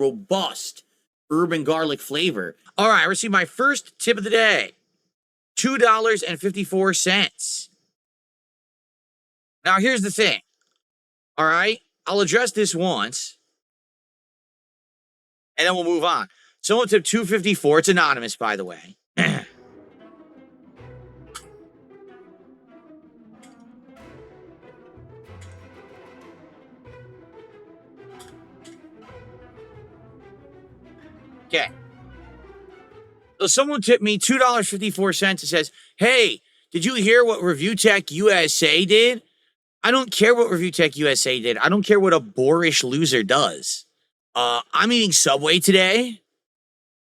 robust urban garlic flavor. All right, I received my first tip of the day. $2.54. Now, here's the thing. All right, I'll address this once, and then we'll move on. Someone tipped $2.54. It's anonymous, by the way. Okay. So someone tipped me $2.54. It says, hey, did you hear what Review Tech USA did? I don't care what Review Tech USA did. I don't care what a boorish loser does. I'm eating Subway today.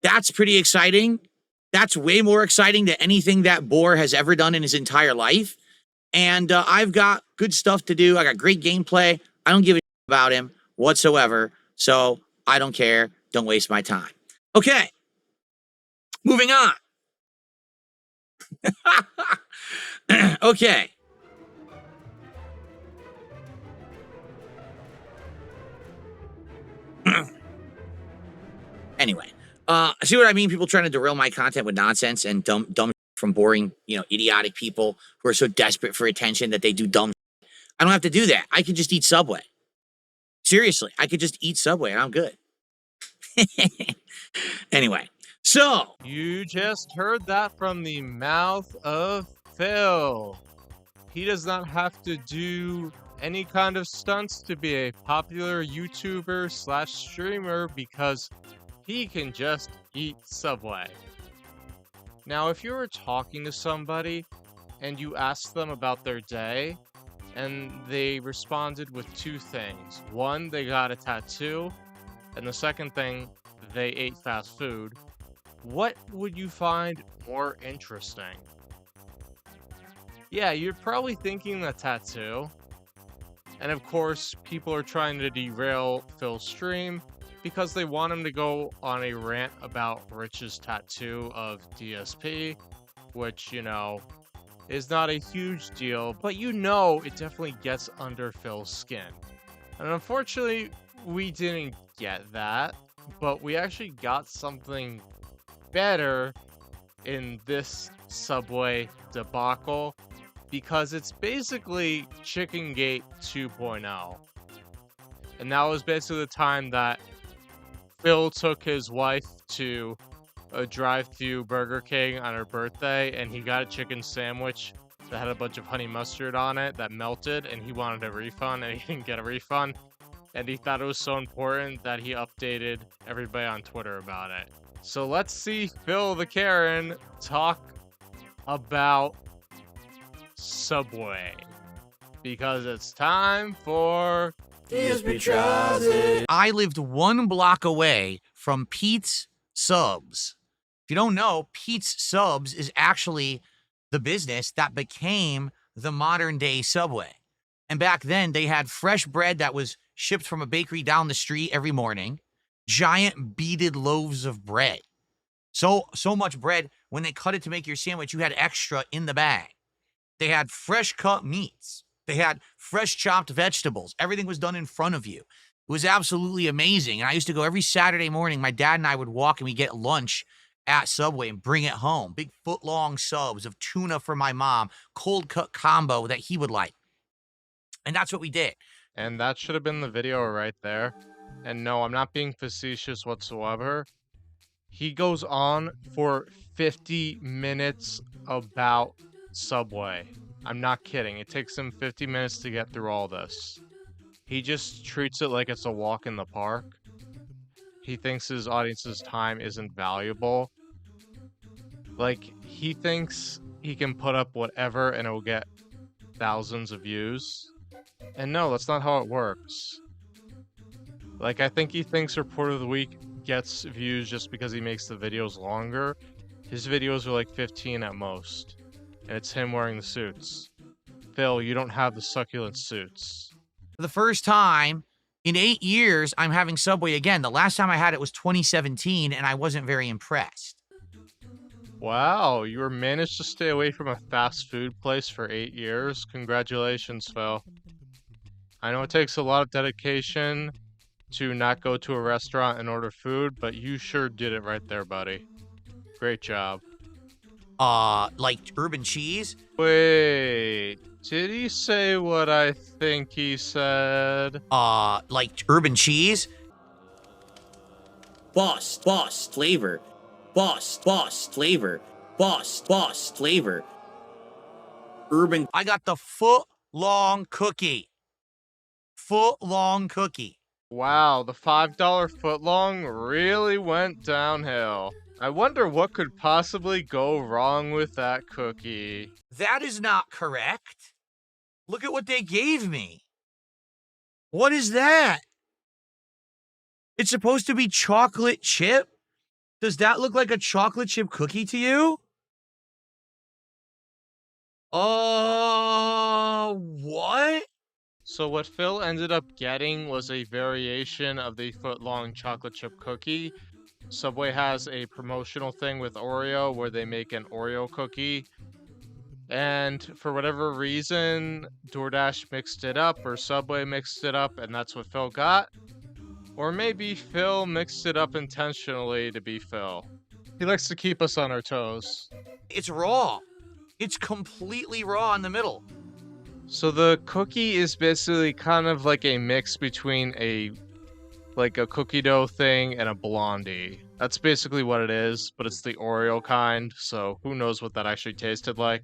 That's pretty exciting. That's way more exciting than anything that Boar has ever done in his entire life. And I've got good stuff to do. I got great gameplay. I don't give a shit about him whatsoever. So I don't care. Don't waste my time. Okay. Moving on. Okay. Anyway, see what I mean? People trying to derail my content with nonsense and dumb from boring, idiotic people who are so desperate for attention that they do dumb shit. I don't have to do that. I can just eat Subway. Seriously, I could just eat Subway and I'm good. Anyway, so you just heard that from the mouth of Phil. He does not have to do any kind of stunts to be a popular YouTuber / streamer because he can just eat Subway. Now, if you were talking to somebody and you asked them about their day and they responded with two things. One, they got a tattoo, and the second thing, they ate fast food. What would you find more interesting? Yeah, you're probably thinking the tattoo. And of course, people are trying to derail Phil's stream because they want him to go on a rant about Rich's tattoo of DSP, which, is not a huge deal, but it definitely gets under Phil's skin. And unfortunately, we didn't get that, but we actually got something better in this Subway debacle because it's basically Chicken Gate 2.0. And that was basically the time that Phil took his wife to a drive-thru Burger King on her birthday, and he got a chicken sandwich that had a bunch of honey mustard on it that melted, and he wanted a refund, and he didn't get a refund. And he thought it was so important that he updated everybody on Twitter about it. So let's see Phil the Karen talk about Subway. Because it's time for DSP Tries It. I lived 1 block away from Pete's Subs. If you don't know, Pete's Subs is actually the business that became the modern day Subway. And back then, they had fresh bread that was shipped from a bakery down the street every morning. Giant beaded loaves of bread. So much bread, when they cut it to make your sandwich, you had extra in the bag. They had fresh cut meats. They had fresh chopped vegetables. Everything was done in front of you. It was absolutely amazing. And I used to go every Saturday morning. My dad and I would walk and we'd get lunch at Subway and bring it home. Big foot-long subs of tuna for my mom. Cold cut combo that he would like. And that's what we did. And that should have been the video right there. And no, I'm not being facetious whatsoever. He goes on for 50 minutes about Subway. I'm not kidding. It takes him 50 minutes to get through all this. He just treats it like it's a walk in the park. He thinks his audience's time isn't valuable. Like, he thinks he can put up whatever and it will get thousands of views. And no, that's not how it works. Like, I think he thinks Report of the Week gets views just because he makes the videos longer. His videos are like 15 at most. And it's him wearing the suits. Phil, you don't have the succulent suits. For the first time in 8 years, I'm having Subway again. The last time I had it was 2017, and I wasn't very impressed. Wow, you managed to stay away from a fast food place for 8 years. Congratulations, Phil. I know it takes a lot of dedication to not go to a restaurant and order food, but you sure did it right there, buddy. Great job. Like urban cheese? Wait, did he say what I think he said? Like urban cheese? Boss flavor. Boss flavor. Boss flavor. Urban. I got the Footlong Cookie. Footlong Cookie. Wow, the $5 footlong really went downhill. I wonder what could possibly go wrong with that cookie. That is not correct. Look at what they gave me. What is that? It's supposed to be chocolate chip? Does that look like a chocolate chip cookie to you? What? So what Phil ended up getting was a variation of the footlong chocolate chip cookie. Subway has a promotional thing with Oreo where they make an Oreo cookie. And for whatever reason, DoorDash mixed it up or Subway mixed it up and that's what Phil got. Or maybe Phil mixed it up intentionally to be Phil. He likes to keep us on our toes. It's raw. It's completely raw in the middle. So the cookie is basically kind of like a mix between a cookie dough thing and a blondie. That's basically what it is, but it's the Oreo kind, so who knows what that actually tasted like.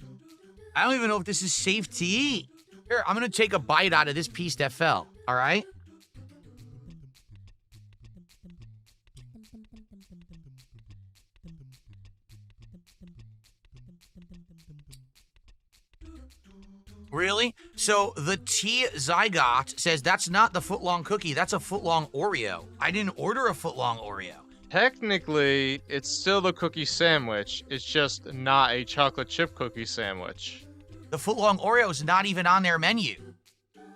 I don't even know if this is safe to eat. Here, I'm gonna take a bite out of this piece that fell, all right? Really? So the T Zygot says that's not the footlong cookie, that's a footlong Oreo. I didn't order a footlong Oreo. Technically, it's still the cookie sandwich. It's just not a chocolate chip cookie sandwich. The footlong Oreo is not even on their menu.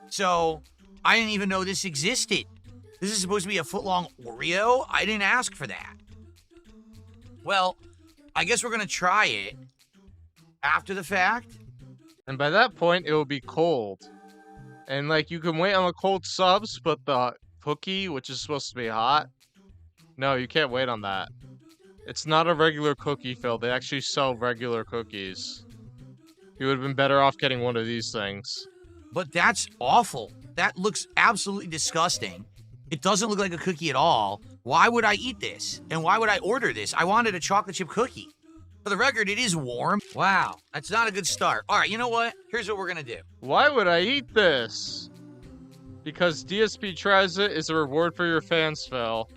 So I didn't even know this existed. This is supposed to be a footlong Oreo? I didn't ask for that. Well, I guess we're gonna try it after the fact. And by that point, it will be cold. And like, you can wait on the cold subs, but the cookie, which is supposed to be hot, no, you can't wait on that. It's not a regular cookie, Phil. They actually sell regular cookies. You would have been better off getting one of these things. But that's awful. That looks absolutely disgusting. It doesn't look like a cookie at all. Why would I eat this? And why would I order this? I wanted a chocolate chip cookie. For the record, it is warm. Wow, that's not a good start. All right, you know what? Here's what we're gonna do. Why would I eat this? Because DSP Tries It is a reward for your fans, Phil.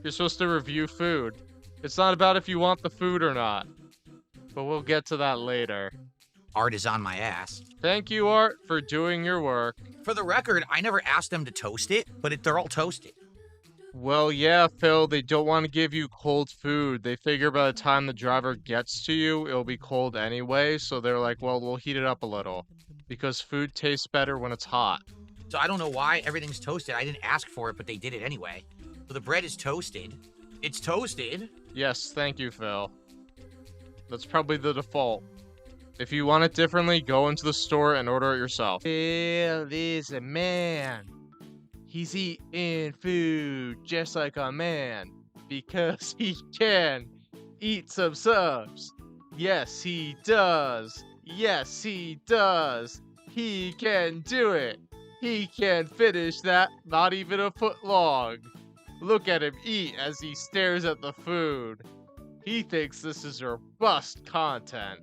You're supposed to review food. It's not about if you want the food or not. But we'll get to that later. Art is on my ass. Thank you, Art, for doing your work. For the record, I never asked them to toast it, but they're all toasted. Well, yeah, Phil, they don't want to give you cold food. They figure by the time the driver gets to you, it'll be cold anyway, so they're like, well, we'll heat it up a little. Because food tastes better when it's hot. So I don't know why everything's toasted. I didn't ask for it, but they did it anyway. So the bread is toasted. It's toasted. Yes, thank you, Phil. That's probably the default. If you want it differently, go into the store and order it yourself. Phil is a man. He's eating food just like a man because he can eat some subs. Yes, he does. Yes, he does. He can do it. He can finish that, not even a foot long. Look at him eat as he stares at the food. He thinks this is robust content.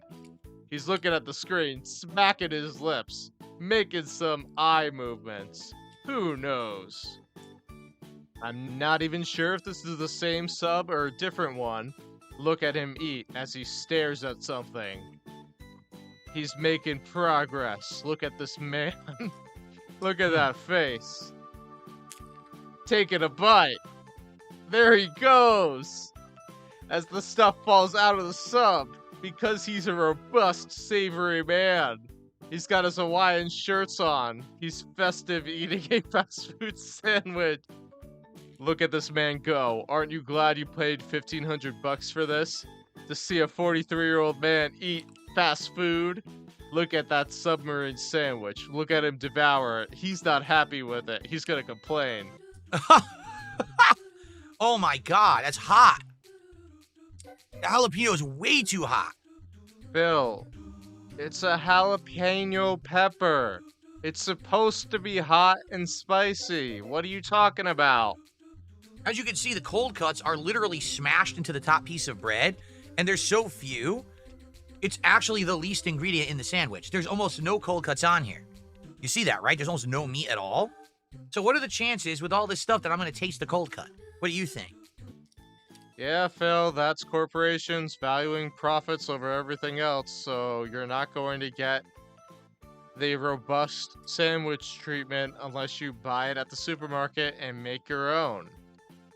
He's looking at the screen, smacking his lips, making some eye movements. Who knows? I'm not even sure if this is the same sub or a different one. Look at him eat as he stares at something. He's making progress. Look at this man. Look at that face. Taking a bite. There he goes. As the stuff falls out of the sub. Because he's a robust, savory man. He's got his Hawaiian shirts on. He's festive eating a fast food sandwich. Look at this man go. Aren't you glad you paid $1,500 for this? To see a 43-year-old man eat fast food? Look at that submarine sandwich. Look at him devour it. He's not happy with it. He's gonna complain. Oh my God, that's hot. The jalapeno is way too hot. Phil, it's a jalapeno pepper. It's supposed to be hot and spicy. What are you talking about? As you can see, the cold cuts are literally smashed into the top piece of bread, and there's so few. It's actually the least ingredient in the sandwich. There's almost no cold cuts on here. You see that, right? There's almost no meat at all. So what are the chances with all this stuff that I'm going to taste the cold cut? What do you think? Yeah, Phil, that's corporations valuing profits over everything else, so you're not going to get the robust sandwich treatment unless you buy it at the supermarket and make your own.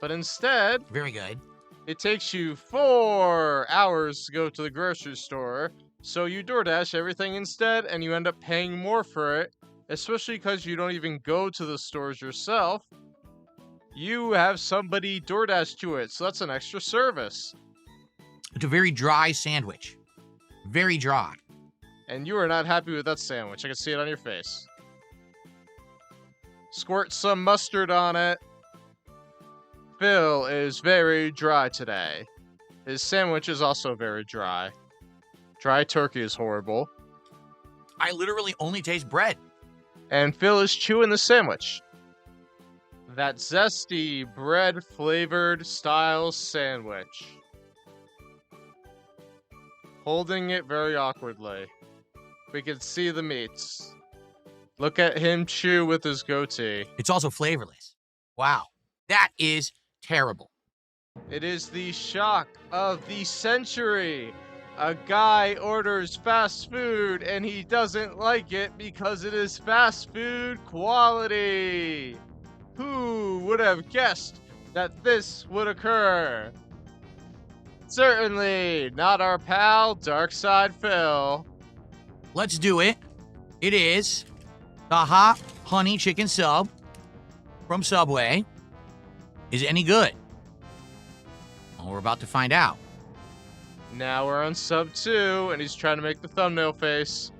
But instead, Very good. it takes you 4 hours to go to the grocery store, so you DoorDash everything instead, and you end up paying more for it, especially because you don't even go to the stores yourself. You have somebody DoorDash to it, so that's an extra service. It's a very dry sandwich. Very dry. And you are not happy with that sandwich. I can see it on your face. Squirt some mustard on it. Phil is very dry today. His sandwich is also very dry. Dry turkey is horrible. I literally only taste bread. And Phil is chewing the sandwich. That zesty bread flavored style sandwich. Holding it very awkwardly. We can see the meats. Look at him chew with his goatee. It's also flavorless. Wow. That is terrible. It is the shock of the century. A guy orders fast food and he doesn't like it because it is fast food quality. Who would have guessed that this would occur? Certainly not our pal Darkside Phil. Let's do it. It is the hot honey chicken sub from Subway. Is it any good? Well, we're about to find out. Now we're on sub 2 and he's trying to make the thumbnail face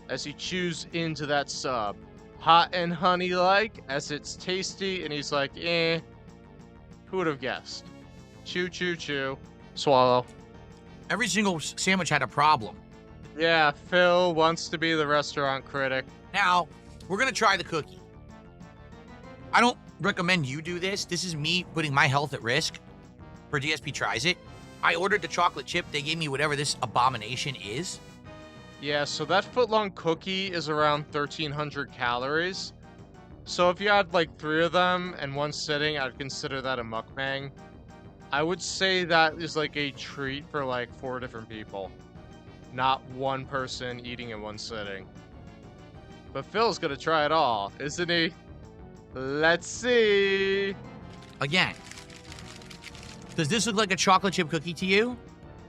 as he chews into that sub. Hot and honey like as it's tasty, and he's like, eh. Who would have guessed? Chew, chew, chew. Swallow. Every single sandwich had a problem. Yeah, Phil wants to be the restaurant critic. Now, we're going to try the cookie. I don't recommend you do this. This is me putting my health at risk for DSP Tries It. I ordered the chocolate chip. They gave me whatever this abomination is. Yeah, so that footlong cookie is around 1,300 calories. So if you had like 3 of them in one sitting, I'd consider that a mukbang. I would say that is like a treat for like 4 different people. Not one person eating in one sitting. But Phil's gonna try it all, isn't he? Let's see. Again, does this look like a chocolate chip cookie to you?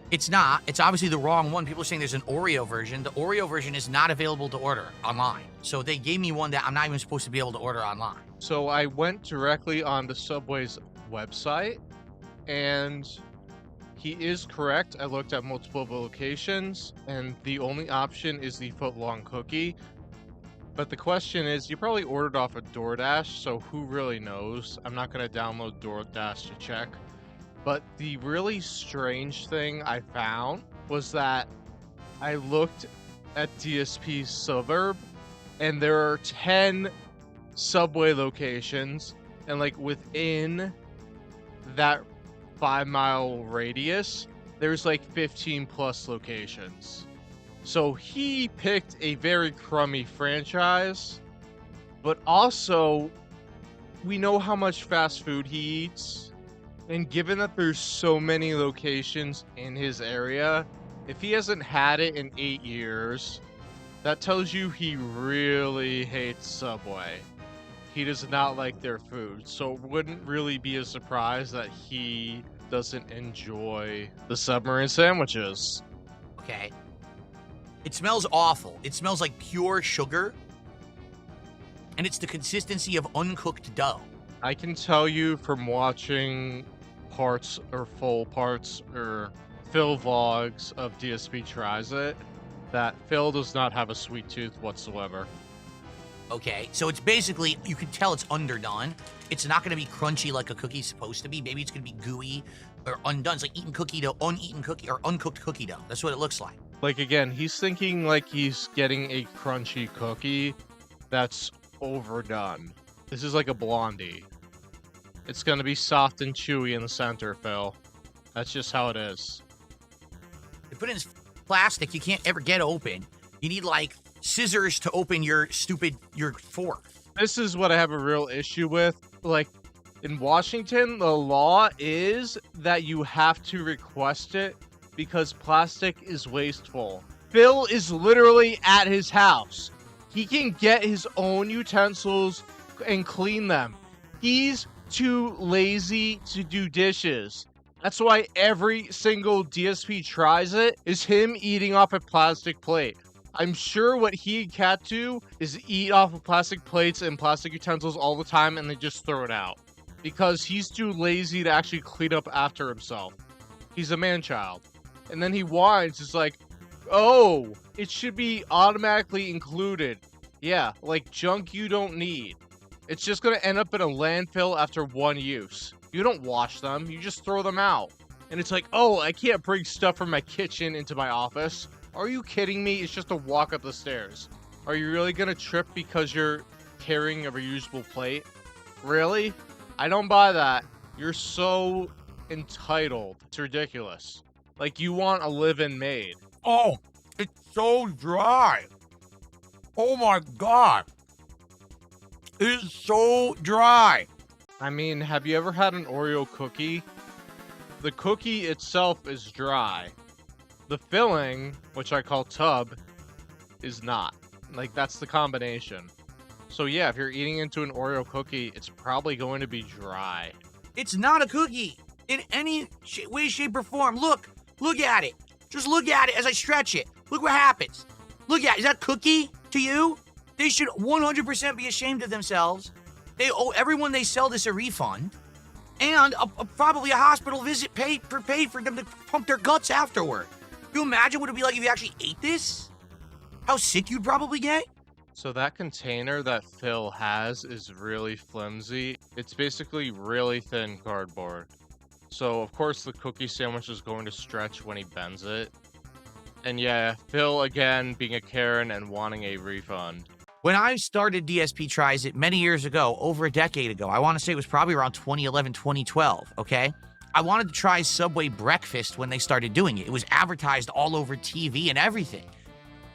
It's not. It's obviously the wrong one. People are saying there's an Oreo version. The Oreo version is not available to order online. So they gave me one that I'm not even supposed to be able to order online. So I went directly on the Subway's website, and he is correct. I looked at multiple locations, and the only option is the footlong cookie. But the question is, you probably ordered off a DoorDash, so who really knows? I'm not going to download DoorDash to check. But the really strange thing I found was that I looked at DSP Suburb, and there are 10 Subway locations, and like within that 5-mile radius, there's like 15 plus locations. So he picked a very crummy franchise, but also we know how much fast food he eats. And given that there's so many locations in his area, if he hasn't had it in 8 years, that tells you he really hates Subway. He does not like their food, so it wouldn't really be a surprise that he doesn't enjoy the submarine sandwiches. Okay. It smells awful. It smells like pure sugar. And it's the consistency of uncooked dough. I can tell you from watching parts or full parts or Phil vlogs of DSP Tries It that Phil does not have a sweet tooth whatsoever. Okay, so it's basically, you can tell it's underdone. It's not going to be crunchy like a cookie's supposed to be. Maybe it's going to be gooey or undone. It's like eaten cookie dough, uneaten cookie, or uncooked cookie dough. That's what it looks like. Like, again, he's thinking like he's getting a crunchy cookie that's overdone. This is like a blondie. It's going to be soft and chewy in the center, Phil. That's just how it is. They put in this plastic you can't ever get open. You need, like, scissors to open your fork. This is what I have a real issue with. Like, in Washington, the law is that you have to request it because plastic is wasteful. Phil is literally at his house. He can get his own utensils and clean them. He's too lazy to do dishes. That's why every single DSP tries it is him eating off a plastic plate. I'm sure what he and Kat do is eat off of plastic plates and plastic utensils all the time and they just throw it out. Because he's too lazy to actually clean up after himself. He's a man-child. And then he whines, it's like, oh, it should be automatically included. Yeah, like junk you don't need. It's just gonna end up in a landfill after one use. You don't wash them, you just throw them out. And it's like, oh, I can't bring stuff from my kitchen into my office. Are you kidding me? It's just a walk up the stairs. Are you really gonna trip because you're carrying a reusable plate? Really? I don't buy that. You're so entitled. It's ridiculous. Like you want a live-in maid. Oh, it's so dry. Oh my God. It is so dry. I mean, have you ever had an Oreo cookie? The cookie itself is dry. The filling, which I call tub, is not. Like, that's the combination. So yeah, if you're eating into an Oreo cookie, it's probably going to be dry. It's not a cookie in any way, shape, or form. Look at it. Just look at it as I stretch it. Look what happens. Look at it. Is that cookie to you? They should 100% be ashamed of themselves. They owe everyone they sell this a refund. And probably a hospital visit paid for them to pump their guts afterward. Can you imagine what it'd be like if you actually ate this? How sick you'd probably get? So that container that Phil has is really flimsy. It's basically really thin cardboard. So of course the cookie sandwich is going to stretch when he bends it. And yeah, Phil again being a Karen and wanting a refund. When I started DSP Tries It many years ago, over a decade ago, I want to say it was probably around 2011, 2012, okay? I wanted to try Subway breakfast when they started doing it. It was advertised all over TV and everything.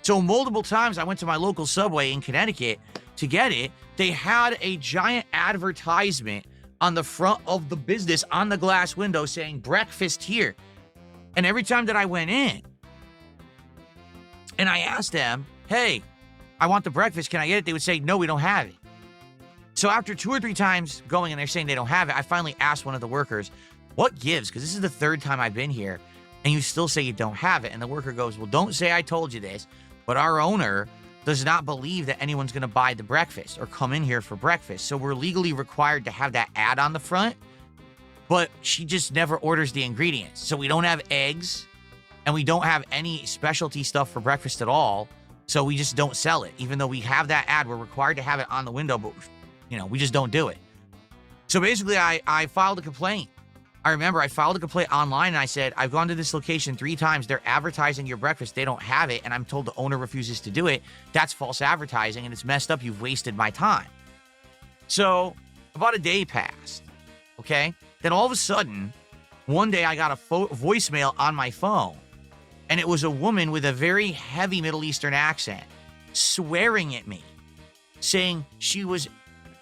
So multiple times I went to my local Subway in Connecticut to get it. They had a giant advertisement on the front of the business on the glass window saying breakfast here. And every time that I went in and I asked them, hey, I want the breakfast, can I get it? They would say, no, we don't have it. So after 2 or 3 times going and they're saying they don't have it, I finally asked one of the workers, what gives? Because this is the 3rd time I've been here and you still say you don't have it. And the worker goes, well, don't say I told you this, but our owner does not believe that anyone's going to buy the breakfast or come in here for breakfast. So we're legally required to have that ad on the front, but she just never orders the ingredients. So we don't have eggs and we don't have any specialty stuff for breakfast at all. So we just don't sell it. Even though we have that ad, we're required to have it on the window, but we just don't do it. So basically I filed a complaint. I remember I filed a complaint online and I said, I've gone to this location 3 times. They're advertising your breakfast. They don't have it. And I'm told the owner refuses to do it. That's false advertising and it's messed up. You've wasted my time. So about a day passed. Okay. Then all of a sudden, one day I got a voicemail on my phone. And it was a woman with a very heavy Middle Eastern accent swearing at me, saying she was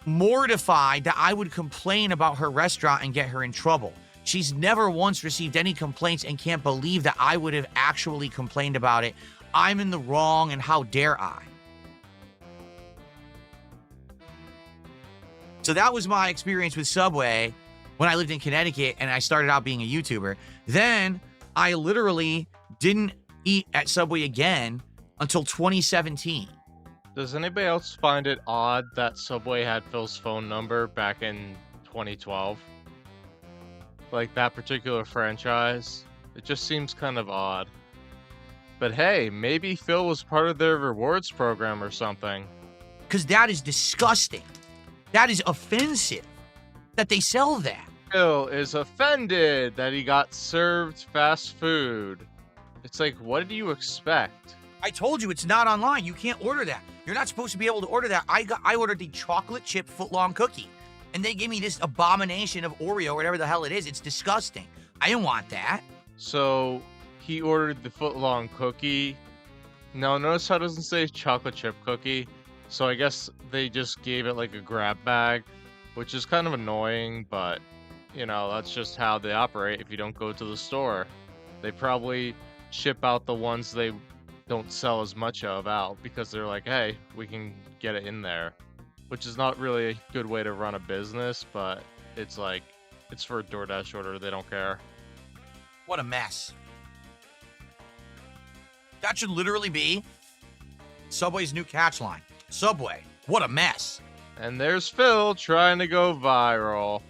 mortified that I would complain about her restaurant and get her in trouble. She's never once received any complaints and can't believe that I would have actually complained about it. I'm in the wrong and how dare I? So that was my experience with Subway when I lived in Connecticut and I started out being a YouTuber. Then I literally didn't eat at Subway again until 2017. Does anybody else find it odd that Subway had Phil's phone number back in 2012? Like that particular franchise? It just seems kind of odd. But hey, maybe Phil was part of their rewards program or something. because that is disgusting. That is offensive that they sell that. Phil is offended that he got served fast food. It's like, what did you expect? I told you it's not online. You can't order that. You're not supposed to be able to order that. I ordered the Chocolate Chip Footlong Cookie, and they gave me this abomination of Oreo, whatever the hell it is. It's disgusting. I didn't want that. So he ordered the Footlong Cookie. Now notice how it doesn't say Chocolate Chip Cookie. So I guess they just gave it like a grab bag, which is kind of annoying, but you know, that's just how they operate if you don't go to the store. They probably ship out the ones they don't sell as much of out because they're like, hey, we can get it in there, which is not really a good way to run a business, but it's like, it's for a DoorDash order. They don't care. What a mess. That should literally be Subway's new catch line. Subway, what a mess. And there's Phil trying to go viral.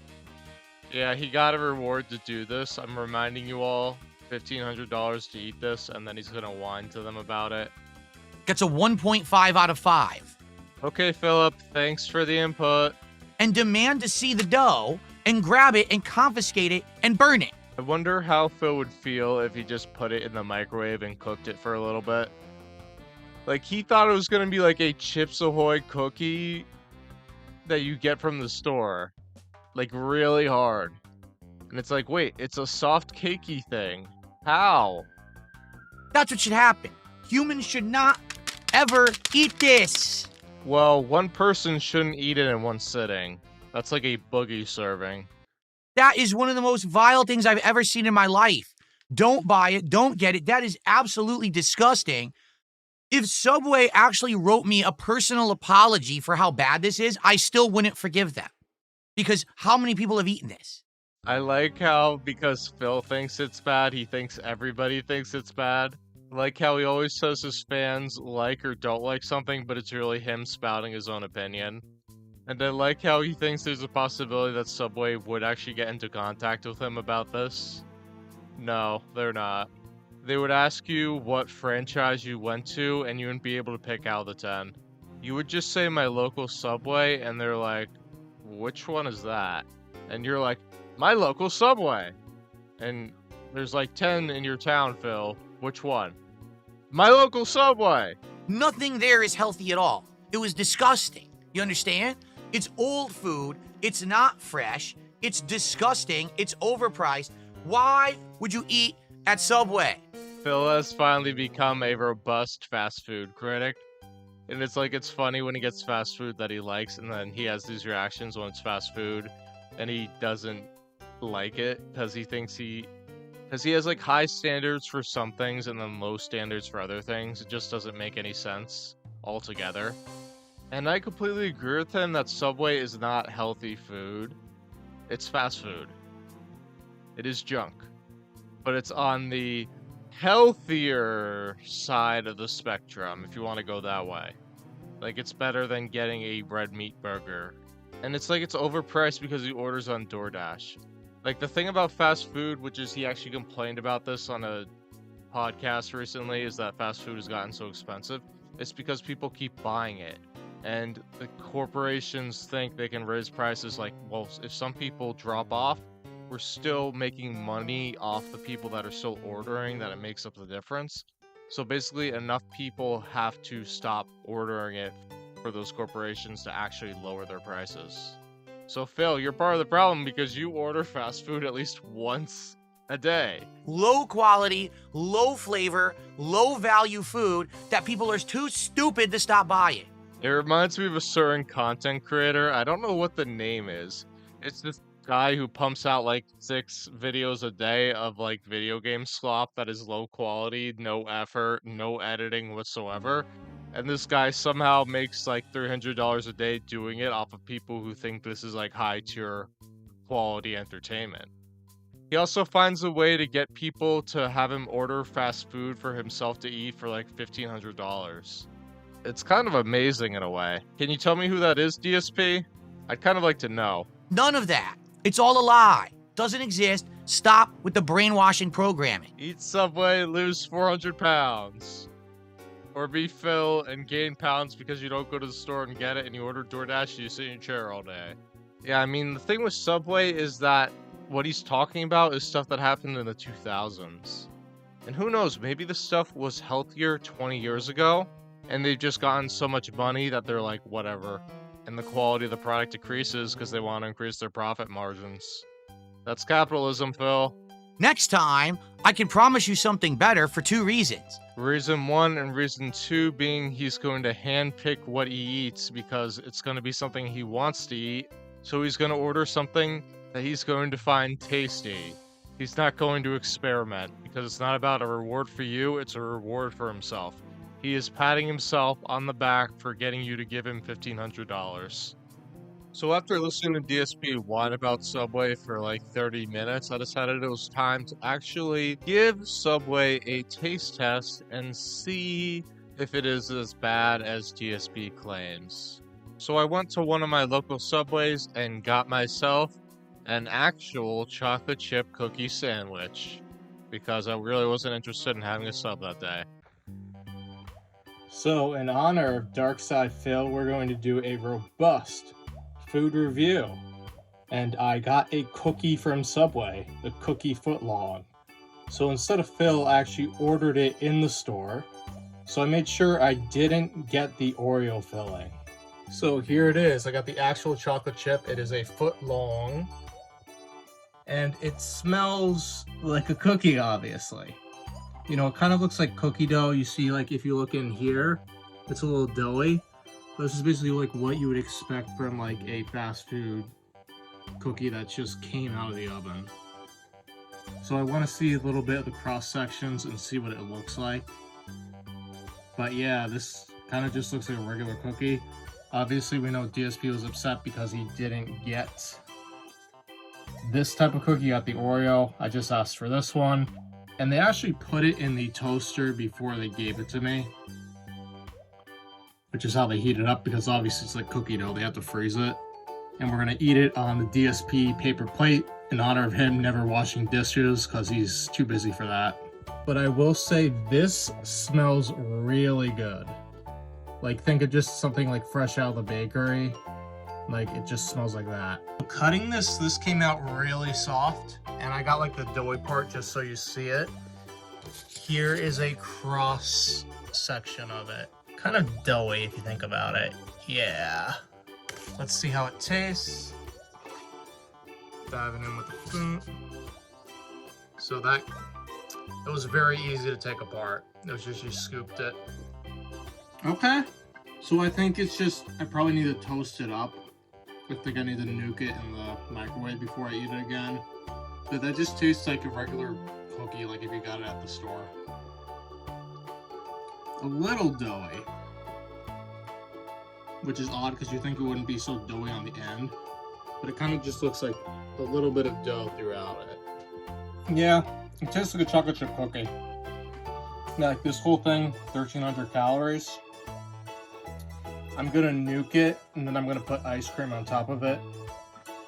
Yeah, he got a reward to do this. I'm reminding you all, $1,500 to eat this, and then he's gonna whine to them about it. Gets a 1.5 out of 5. Okay, Philip, thanks for the input. And demand to see the dough and grab it and confiscate it and burn it. I wonder how Phil would feel if he just put it in the microwave and cooked it for a little bit. Like, he thought it was gonna be like a Chips Ahoy cookie that you get from the store. Like, really hard. And it's like, wait, it's a soft cakey thing. How? That's what should happen. Humans should not ever eat this. Well, one person shouldn't eat it in one sitting. That's like a boogie serving. That is one of the most vile things I've ever seen in my life. Don't buy it. Don't get it. That is absolutely disgusting. If Subway actually wrote me a personal apology for how bad this is, I still wouldn't forgive them. Because how many people have eaten this? I like how, because Phil thinks it's bad, he thinks everybody thinks it's bad. I like how he always says his fans like or don't like something, but it's really him spouting his own opinion. And I like how he thinks there's a possibility that Subway would actually get into contact with him about this. No, they're not. They would ask you what franchise you went to, and you wouldn't be able to pick out the 10. You would just say my local Subway, and they're like, which one is that? And you're like, my local Subway. And there's like 10 in your town, Phil. Which one? My local Subway. Nothing there is healthy at all. It was disgusting. You understand? It's old food. It's not fresh. It's disgusting. It's overpriced. Why would you eat at Subway? Phil has finally become a robust fast food critic. And it's like, it's funny when he gets fast food that he likes, and then he has these reactions when it's fast food, and he doesn't like it because he thinks he has like high standards for some things and then low standards for other things. It just doesn't make any sense altogether. And I completely agree with him that Subway is not healthy food. It's fast food. It is junk. But it's on the healthier side of the spectrum, if you want to go that way. Like, it's better than getting a red meat burger. And it's like, it's overpriced because he orders on DoorDash. Like, the thing about fast food, which is he actually complained about this on a podcast recently, is that fast food has gotten so expensive. It's because people keep buying it. And the corporations think they can raise prices. Like, well, if some people drop off, we're still making money off the people that are still ordering, that it makes up the difference. So basically, enough people have to stop ordering it for those corporations to actually lower their prices. So Phil, you're part of the problem because you order fast food at least once a day. Low quality, low flavor, low value food that people are too stupid to stop buying. It reminds me of a certain content creator. I don't know what the name is. It's this guy who pumps out like 6 videos a day of like video game slop that is low quality, no effort, no editing whatsoever. And this guy somehow makes like $300 a day doing it off of people who think this is like high tier quality entertainment. He also finds a way to get people to have him order fast food for himself to eat for like $1,500. It's kind of amazing in a way. Can you tell me who that is, DSP? I'd kind of like to know. None of that. It's all a lie. Doesn't exist. Stop with the brainwashing programming. Eat Subway, lose 400 pounds. Or be Phil and gain pounds because you don't go to the store and get it and you order DoorDash and you sit in your chair all day. Yeah, I mean, the thing with Subway is that what he's talking about is stuff that happened in the 2000s. And who knows, maybe this stuff was healthier 20 years ago, and they've just gotten so much money that they're like, whatever. And the quality of the product decreases because they want to increase their profit margins. That's capitalism, Phil. Next time, I can promise you something better for 2 reasons. Reason 1 and reason 2 being he's going to handpick what he eats because it's going to be something he wants to eat. So he's going to order something that he's going to find tasty. He's not going to experiment because it's not about a reward for you, it's a reward for himself. He is patting himself on the back for getting you to give him $1,500. So after listening to DSP whine about Subway for like 30 minutes, I decided it was time to actually give Subway a taste test and see if it is as bad as DSP claims. So I went to one of my local Subways and got myself an actual chocolate chip cookie sandwich because I really wasn't interested in having a sub that day. So in honor of Darkside Phil, we're going to do a robust food review. And I got a cookie from Subway, the Cookie Footlong. So instead of Phil, I actually ordered it in the store. So I made sure I didn't get the Oreo filling. So here it is. I got the actual chocolate chip. It is a foot long. And it smells like a cookie, obviously. You know, it kind of looks like cookie dough. You see, like, if you look in here, it's a little doughy. But this is basically like what you would expect from like a fast food cookie that just came out of the oven. So I want to see a little bit of the cross sections and see what it looks like. But yeah, this kind of just looks like a regular cookie. Obviously, we know DSP was upset because he didn't get this type of cookie. He got the Oreo. I just asked for this one. And they actually put it in the toaster before they gave it to me. Which is how they heat it up, because obviously it's like cookie dough. They have to freeze it. And we're going to eat it on the DSP paper plate in honor of him never washing dishes because he's too busy for that. But I will say this smells really good. Like, think of just something like fresh out of the bakery. Like, it just smells like that. Cutting this came out really soft. And I got like the doughy part just so you see it. Here is a cross section of it. Kind of doughy if you think about it. Yeah. Let's see how it tastes. Diving in with the spoon. So it was very easy to take apart. It was just you scooped it. Okay. So I think it's just, I probably need to toast it up. I think I need to nuke it in the microwave before I eat it again. But that just tastes like a regular cookie, like if you got it at the store. A little doughy. Which is odd because you think it wouldn't be so doughy on the end. But it kind of just looks like a little bit of dough throughout it. Yeah, it tastes like a chocolate chip cookie. Like this whole thing, 1,300 calories. I'm gonna nuke it and then I'm gonna put ice cream on top of it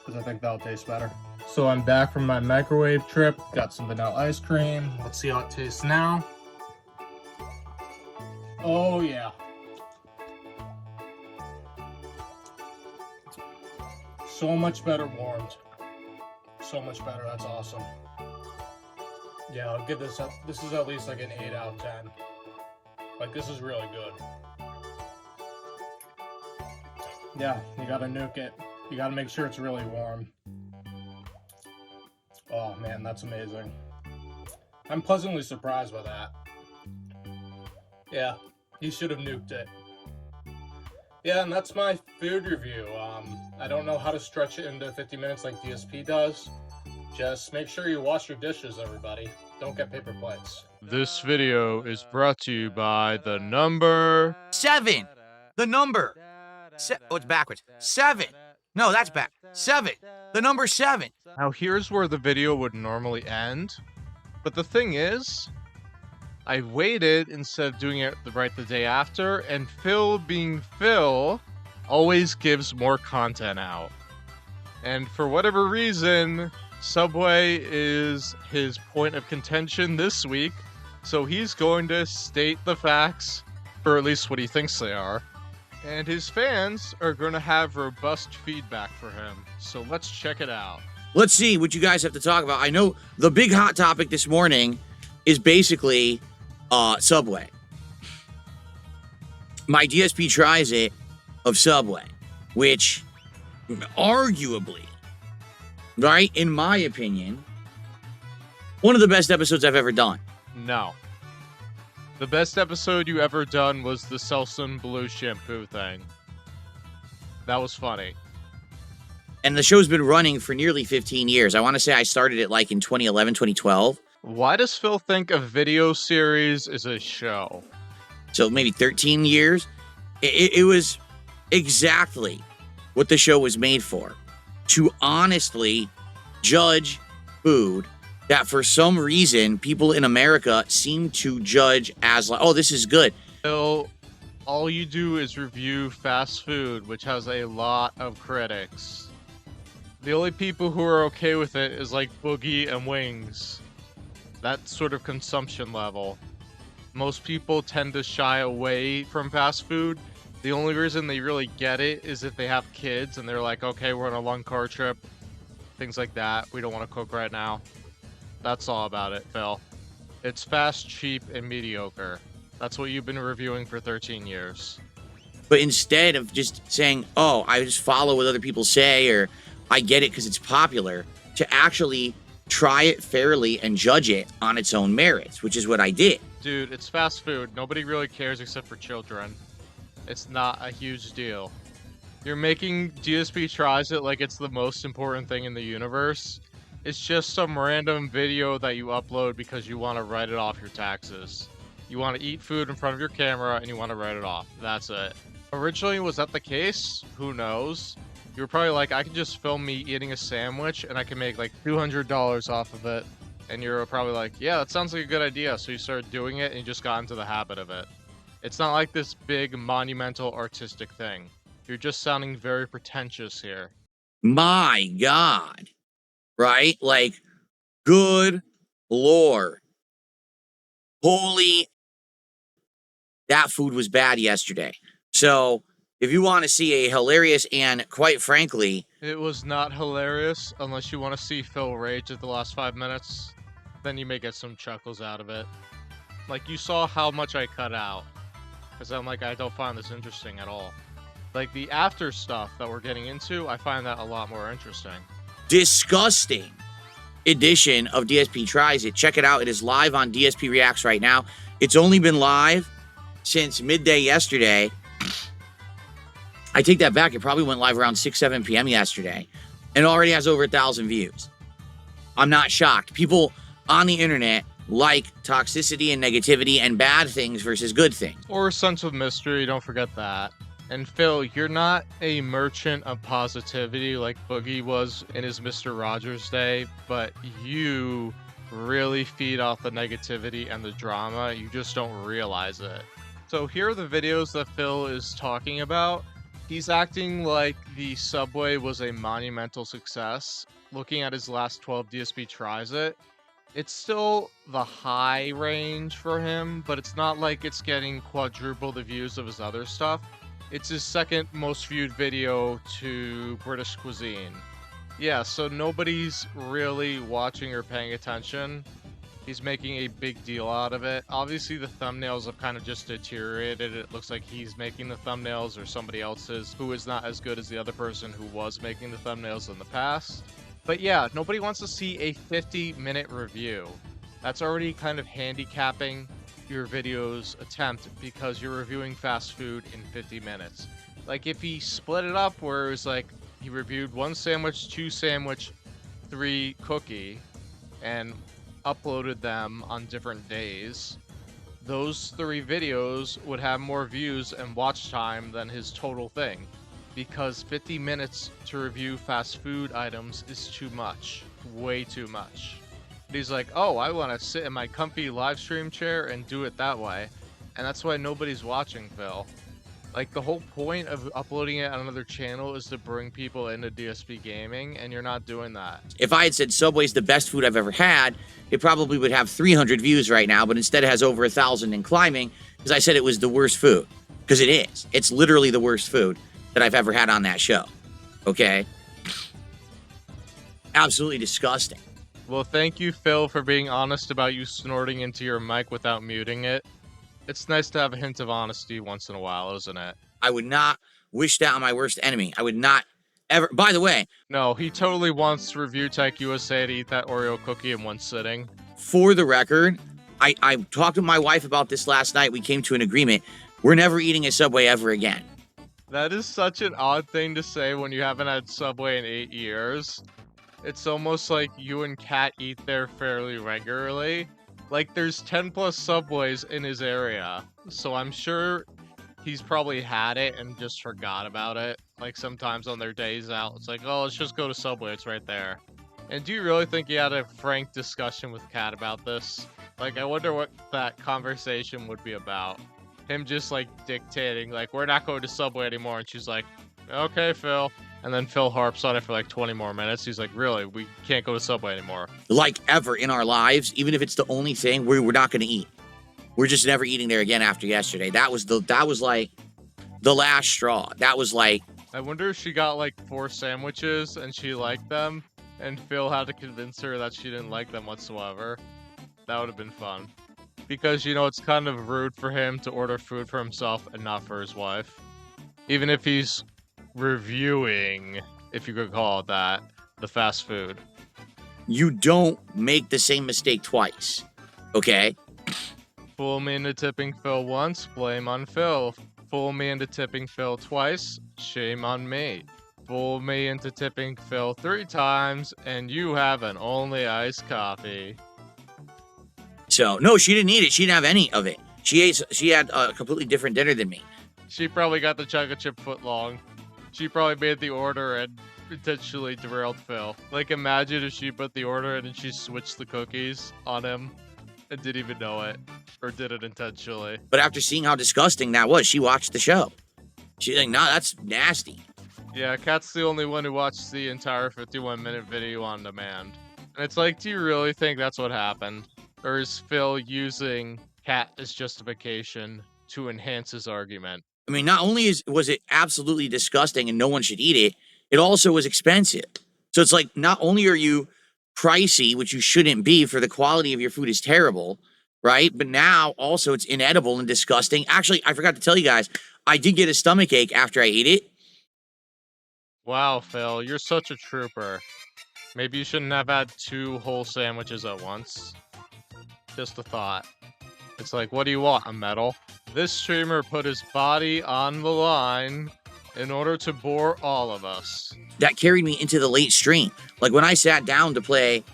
because I think that'll taste better. So I'm back from my microwave trip, got some vanilla ice cream. Let's see how it tastes now. Oh yeah. So much better warmed. So much better, that's awesome. Yeah, I'll give this is at least like an 8 out of 10. Like, this is really good. Yeah, you gotta nuke it. You gotta make sure it's really warm. Oh man, that's amazing. I'm pleasantly surprised by that. Yeah, he should have nuked it. Yeah, and that's my food review. I don't know how to stretch it into 50 minutes like DSP does. Just make sure you wash your dishes, everybody. Don't get paper plates. This video is brought to you by the number 7. The number. Oh, it's backwards. 7. No, that's back. 7. The number 7. Now here's where the video would normally end, but the thing is, I waited instead of doing it the day after, and Phil being Phil always gives more content out. And for whatever reason, Subway is his point of contention this week, so he's going to state the facts or at least what he thinks they are. And his fans are going to have robust feedback for him. So let's check it out. Let's see what you guys have to talk about. I know the big hot topic this morning is basically Subway. My DSP Tries It of Subway, which arguably, right, in my opinion, one of the best episodes I've ever done. No. The best episode you ever done was the Selsun Blue shampoo thing. That was funny. And the show's been running for nearly 15 years. I want to say I started it like in 2011, 2012. Why does Phil think a video series is a show? So maybe 13 years. It was exactly what the show was made for. To honestly judge food that for some reason people in America seem to judge as like, oh, this is good. Phil, all you do is review fast food, which has a lot of critics. The only people who are okay with it is like Boogie and Wings. That sort of consumption level. Most people tend to shy away from fast food. The only reason they really get it is if they have kids and they're like, okay, we're on a long car trip. Things like that. We don't want to cook right now. That's all about it, Phil. It's fast, cheap, and mediocre. That's what you've been reviewing for 13 years. But instead of just saying, oh, I just follow what other people say, or I get it because it's popular, to actually try it fairly and judge it on its own merits, which is what I did. Dude, it's fast food. Nobody really cares except for children. It's not a huge deal. You're making DSP Tries It like it's the most important thing in the universe. It's just some random video that you upload because you want to write it off your taxes. You want to eat food in front of your camera and you want to write it off. That's it. Originally, was that the case? Who knows? You were probably like, I can just film me eating a sandwich and I can make like $200 off of it. And you're probably like, yeah, that sounds like a good idea. So you started doing it and you just got into the habit of it. It's not like this big, monumental, artistic thing. You're just sounding very pretentious here. My God. Right? Like, good Lord. Holy. That food was bad yesterday. So, if you want to see a hilarious and, quite frankly... It was not hilarious unless you want to see Phil rage at the last 5 minutes. Then you may get some chuckles out of it. Like, you saw how much I cut out. Because I'm like, I don't find this interesting at all. Like, the after stuff that we're getting into, I find that a lot more interesting. Disgusting edition of DSP Tries It. Check it out. It is live on DSP Reacts right now. It's only been live since midday yesterday. I take that back. It probably went live around 6, 7 p.m. yesterday and already has over 1,000 views. I'm not shocked. People on the internet like toxicity and negativity and bad things versus good things. Or a sense of mystery, don't forget that. And Phil, you're not a merchant of positivity like Boogie was in his Mr. Rogers day, but you really feed off the negativity and the drama. You just don't realize it. So here are the videos that Phil is talking about. He's acting like the Subway was a monumental success. Looking at his last 12 DSP Tries It, it's still the high range for him, but it's not like it's getting quadruple the views of his other stuff. It's his second most viewed video to British cuisine. Yeah, so nobody's really watching or paying attention. He's making a big deal out of it. Obviously, the thumbnails have kind of just deteriorated. It looks like he's making the thumbnails or somebody else is, who is not as good as the other person who was making the thumbnails in the past. But yeah, nobody wants to see a 50-minute review. That's already kind of handicapping your video's attempt because you're reviewing fast food in 50 minutes. Like if he split it up where it was like he reviewed 1 sandwich, 2 sandwich, 3 cookie, and uploaded them on different days, those 3 videos would have more views and watch time than his total thing. Because 50 minutes to review fast food items is too much. Way too much. He's like, oh, I want to sit in my comfy live stream chair and do it that way. And that's why nobody's watching, Phil. Like, the whole point of uploading it on another channel is to bring people into DSP Gaming, and you're not doing that. If I had said Subway's the best food I've ever had, it probably would have 300 views right now, but instead it has over 1,000 and climbing because I said it was the worst food. Because it is. It's literally the worst food that I've ever had on that show. Okay? Absolutely disgusting. Well, thank you, Phil, for being honest about you snorting into your mic without muting it. It's nice to have a hint of honesty once in a while, isn't it? I would not wish that on my worst enemy. I would not ever. By the way, No, he totally wants Review Tech USA to eat that Oreo cookie in one sitting. for the record, I talked to my wife about this last night. We came to an agreement. We're never eating a Subway ever again. That is such an odd thing to say when you haven't had Subway in 8 years. It's almost like you and Kat eat there fairly regularly. Like, there's 10 plus Subways in his area, so I'm sure he's probably had it and just forgot about it. Like, sometimes on their days out, it's like, oh, let's just go to Subway, it's right there. And do you really think he had a frank discussion with Kat about this? Like, I wonder what that conversation would be about. Him just, like, dictating, like, we're not going to Subway anymore, and she's like, okay, Phil. And then Phil harps on it for like 20 more minutes. He's like, really? We can't go to Subway anymore. Like ever in our lives, even if it's the only thing, we're not going to eat. We're just never eating there again after yesterday. That was like the last straw. That was like, I wonder if she got like 4 sandwiches and she liked them, and Phil had to convince her that she didn't like them whatsoever. That would have been fun. Because, you know, it's kind of rude for him to order food for himself and not for his wife. Even if he's reviewing, if you could call it that, the fast food. you don't make the same mistake twice. Okay? Fool me into tipping Phil once, blame on Phil. Fool me into tipping Phil twice, shame on me. Fool me into tipping Phil 3 times, and you have an only iced coffee. So, no, she didn't eat it. She didn't have any of it. She had a completely different dinner than me. She probably got the chocolate chip footlong. She probably made the order and intentionally derailed Phil. Like, imagine if she put the order in and she switched the cookies on him and didn't even know it, or did it intentionally. But after seeing how disgusting that was, she watched the show. She's like, nah, that's nasty. Yeah, Kat's the only one who watched the entire 51-minute video on demand. And it's like, do you really think that's what happened? Or is Phil using Kat as justification to enhance his argument? I mean, not only was it absolutely disgusting and no one should eat it, it also was expensive. So it's like, not only are you pricey, which you shouldn't be for the quality of your food is terrible, right? But now also it's inedible and disgusting. Actually, I forgot to tell you guys, I did get a stomach ache after I ate it. Wow, Phil, you're such a trooper. Maybe you shouldn't have had 2 whole sandwiches at once. Just a thought. It's like, what do you want, a medal? This streamer put his body on the line in order to bore all of us. That carried me into the late stream. Like when I sat down to play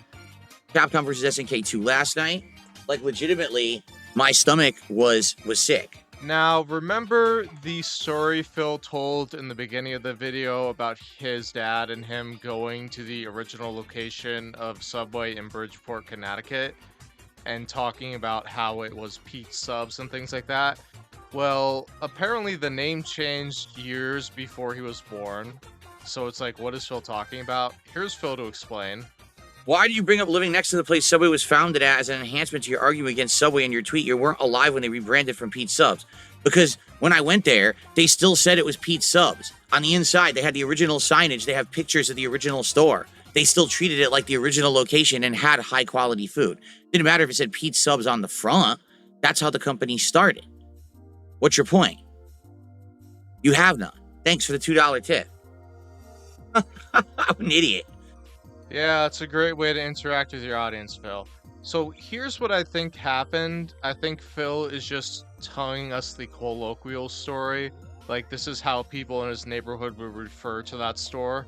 Capcom vs. SNK 2 last night, like legitimately, my stomach was sick. Now, remember the story Phil told in the beginning of the video about his dad and him going to the original location of Subway in Bridgeport, Connecticut, and talking about how it was Pete's Subs and things like that? Well, apparently the name changed years before he was born. So it's like, what is Phil talking about? Here's Phil to explain. Why do you bring up living next to the place Subway was founded at as an enhancement to your argument against Subway in your tweet? You weren't alive when they rebranded from Pete's Subs. Because when I went there, they still said it was Pete's Subs. On the inside, they had the original signage. They have pictures of the original store. They still treated it like the original location and had high quality food. Didn't matter if it said Pete's Subs on the front. That's how the company started. What's your point? You have none. Thanks for the $2 tip. I'm an idiot. Yeah, it's a great way to interact with your audience, Phil. So here's what I think happened. I think Phil is just telling us the colloquial story. Like, this is how people in his neighborhood would refer to that store.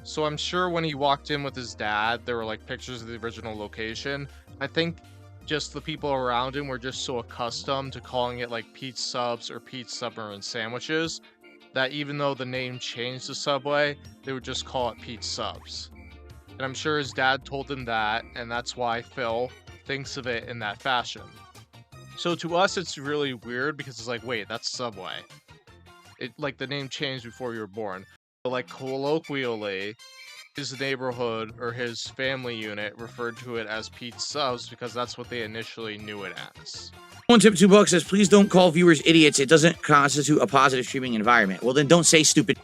So I'm sure when he walked in with his dad, there were like pictures of the original location. I think just the people around him were just so accustomed to calling it like Pete's Subs or Pete's Submarine Sandwiches that even though the name changed to Subway, they would just call it Pete's Subs. And I'm sure his dad told him that, and that's why Phil thinks of it in that fashion. So to us, it's really weird because it's like, wait, that's Subway. like the name changed before you were born. But like colloquially, his neighborhood or his family unit referred to it as Pete's Subs because that's what they initially knew it as. One tip, $2 says, please don't call viewers idiots. It doesn't constitute a positive streaming environment. Well, then don't say stupid.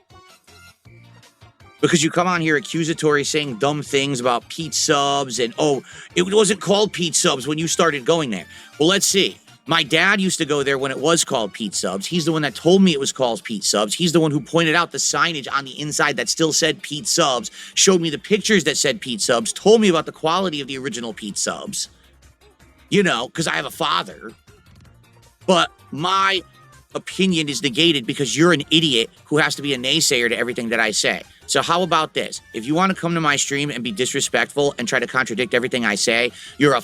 Because you come on here accusatory saying dumb things about Pete Subs and, oh, it wasn't called Pete Subs when you started going there. Well, let's see. My dad used to go there when it was called Pete Subs. He's the one that told me it was called Pete Subs. He's the one who pointed out the signage on the inside that still said Pete Subs, showed me the pictures that said Pete Subs, told me about the quality of the original Pete Subs. You know, because I have a father. But my opinion is negated because you're an idiot who has to be a naysayer to everything that I say. So how about this? If you want to come to my stream and be disrespectful and try to contradict everything I say, you're a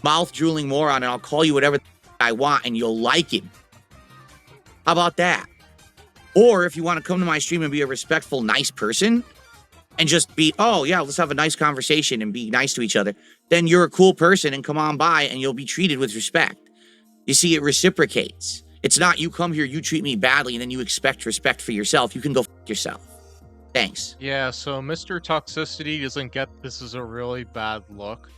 mouth-drooling moron, and I'll call you whatever I want, and you'll like it. How about that? Or if you want to come to my stream and be a respectful, nice person, and just be, oh, yeah, let's have a nice conversation and be nice to each other, then you're a cool person, and come on by, and you'll be treated with respect. You see, it reciprocates. It's not you come here, you treat me badly, and then you expect respect for yourself. You can go f*** yourself. Thanks. Yeah, so Mr. Toxicity doesn't get this is a really bad look.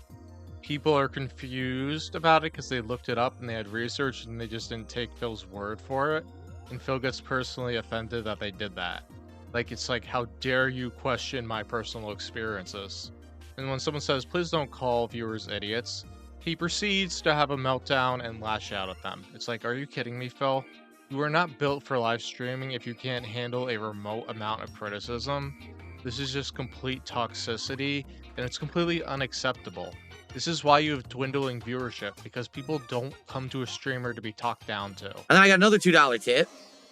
People are confused about it because they looked it up and they had research and they just didn't take Phil's word for it. And Phil gets personally offended that they did that. Like, it's like, how dare you question my personal experiences? And when someone says, please don't call viewers idiots, he proceeds to have a meltdown and lash out at them. It's like, are you kidding me, Phil? You are not built for live streaming if you can't handle a remote amount of criticism. This is just complete toxicity, and it's completely unacceptable. This is why you have dwindling viewership, because people don't come to a streamer to be talked down to. And then I got another $2 tip.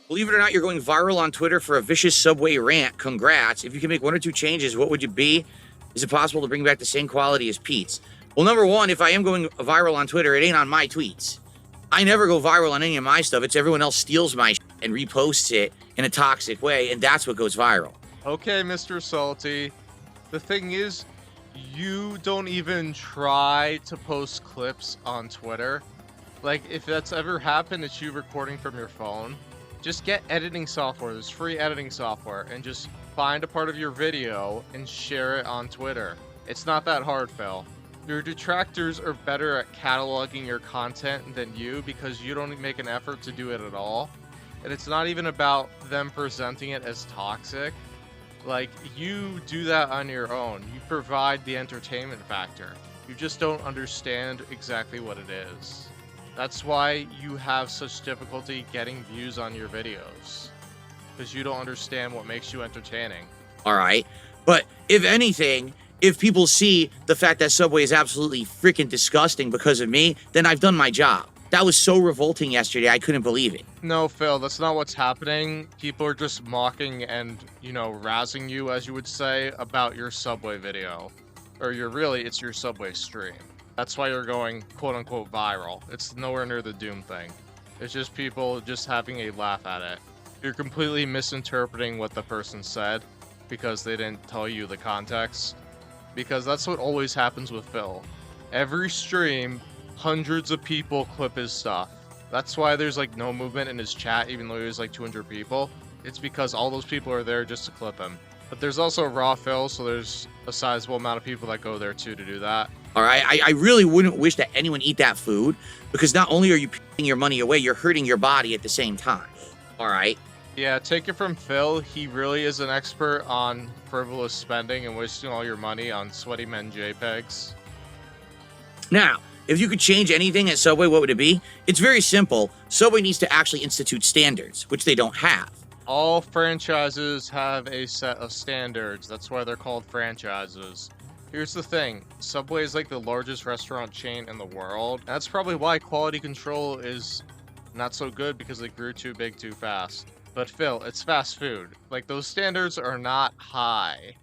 Believe it or not, you're going viral on Twitter for a vicious Subway rant. Congrats. If you can make 1 or 2 changes, what would you be? Is it possible to bring back the same quality as Pete's? Well, number one, if I am going viral on Twitter, it ain't on my tweets. I never go viral on any of my stuff. It's everyone else steals my shit and reposts it in a toxic way, and that's what goes viral. Okay, Mr. Salty. The thing is, you don't even try to post clips on Twitter. Like, if that's ever happened, it's you recording from your phone. Just get editing software. There's free editing software, and just find a part of your video and share it on Twitter. It's not that hard, Phil. Your detractors are better at cataloging your content than you because you don't make an effort to do it at all. And it's not even about them presenting it as toxic. Like, you do that on your own. You provide the entertainment factor. You just don't understand exactly what it is. That's why you have such difficulty getting views on your videos. Because you don't understand what makes you entertaining. All right. But if anything, if people see the fact that Subway is absolutely freaking disgusting because of me, then I've done my job. That was so revolting yesterday, I couldn't believe it. No, Phil, that's not what's happening. People are just mocking and, you know, razzing you, as you would say, about your Subway video. Or it's your Subway stream. That's why you're going, quote-unquote, viral. It's nowhere near the Doom thing. It's just people just having a laugh at it. You're completely misinterpreting what the person said because they didn't tell you the context. Because that's what always happens with Phil. Every stream, hundreds of people clip his stuff. That's why there's like no movement in his chat, even though there's like 200 people. It's because all those people are there just to clip him. But there's also Raw Phil, so there's a sizable amount of people that go there too to do that. All right, I really wouldn't wish that anyone eat that food because not only are you putting your money away, you're hurting your body at the same time. All right. Yeah, take it from Phil. He really is an expert on frivolous spending and wasting all your money on sweaty men JPEGs. Now, if you could change anything at Subway, what would it be? It's very simple. Subway needs to actually institute standards, which they don't have. All franchises have a set of standards. That's why they're called franchises. Here's the thing. Subway is like the largest restaurant chain in the world. That's probably why quality control is not so good, because they grew too big too fast. But Phil, it's fast food. Like, those standards are not high.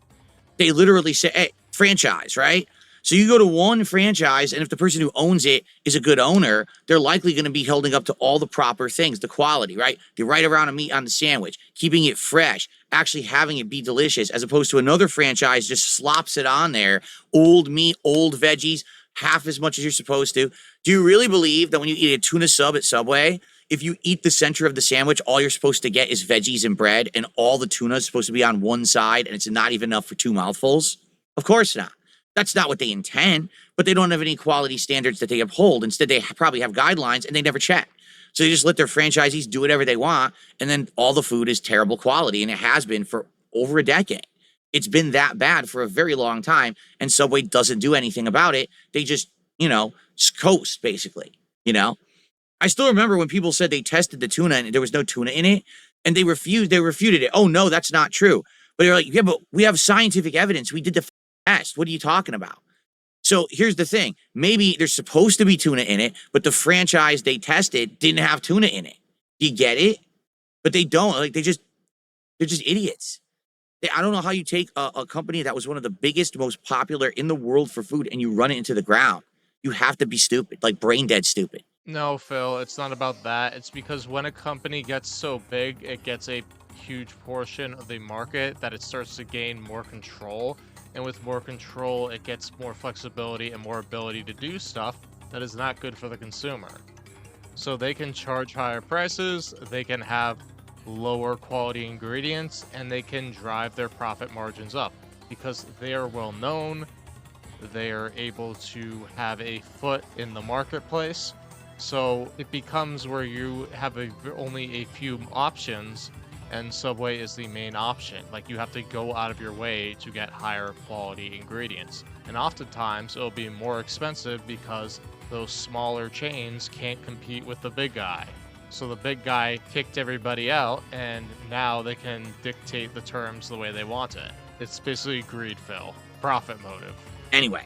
They literally say, hey, franchise, right? So you go to one franchise, and if the person who owns it is a good owner, they're likely going to be holding up to all the proper things, the quality, right? The right amount of meat on the sandwich, keeping it fresh, actually having it be delicious, as opposed to another franchise just slops it on there, old meat, old veggies, half as much as you're supposed to. Do you really believe that when you eat a tuna sub at Subway, if you eat the center of the sandwich, all you're supposed to get is veggies and bread, and all the tuna is supposed to be on one side, and it's not even enough for 2 mouthfuls? Of course not. That's not what they intend, but they don't have any quality standards that they uphold. Instead, they probably have guidelines, and they never check. So they just let their franchisees do whatever they want, and then all the food is terrible quality, and it has been for over a decade. It's been that bad for a very long time, and Subway doesn't do anything about it. They just, coast, basically, I still remember when people said they tested the tuna and there was no tuna in it, and they refuted it. Oh, no, that's not true. But they're like, yeah, but we have scientific evidence. We did the test. What are you talking about? So here's the thing. Maybe there's supposed to be tuna in it, but the franchise they tested didn't have tuna in it. Do you get it? But they don't. Like, they're just idiots. I don't know how you take a company that was one of the biggest, most popular in the world for food and you run it into the ground. You have to be stupid, like brain dead stupid. No, Phil, it's not about that. It's because when a company gets so big, it gets a huge portion of the market that it starts to gain more control. And with more control, it gets more flexibility and more ability to do stuff that is not good for the consumer. So they can charge higher prices, they can have lower quality ingredients, and they can drive their profit margins up because they are well known. They are able to have a foot in the marketplace. So it becomes where you have only a few options, and Subway is the main option. Like, you have to go out of your way to get higher quality ingredients. And oftentimes it'll be more expensive because those smaller chains can't compete with the big guy. So the big guy kicked everybody out, and now they can dictate the terms the way they want it. It's basically greed, Phil. Profit motive. Anyway,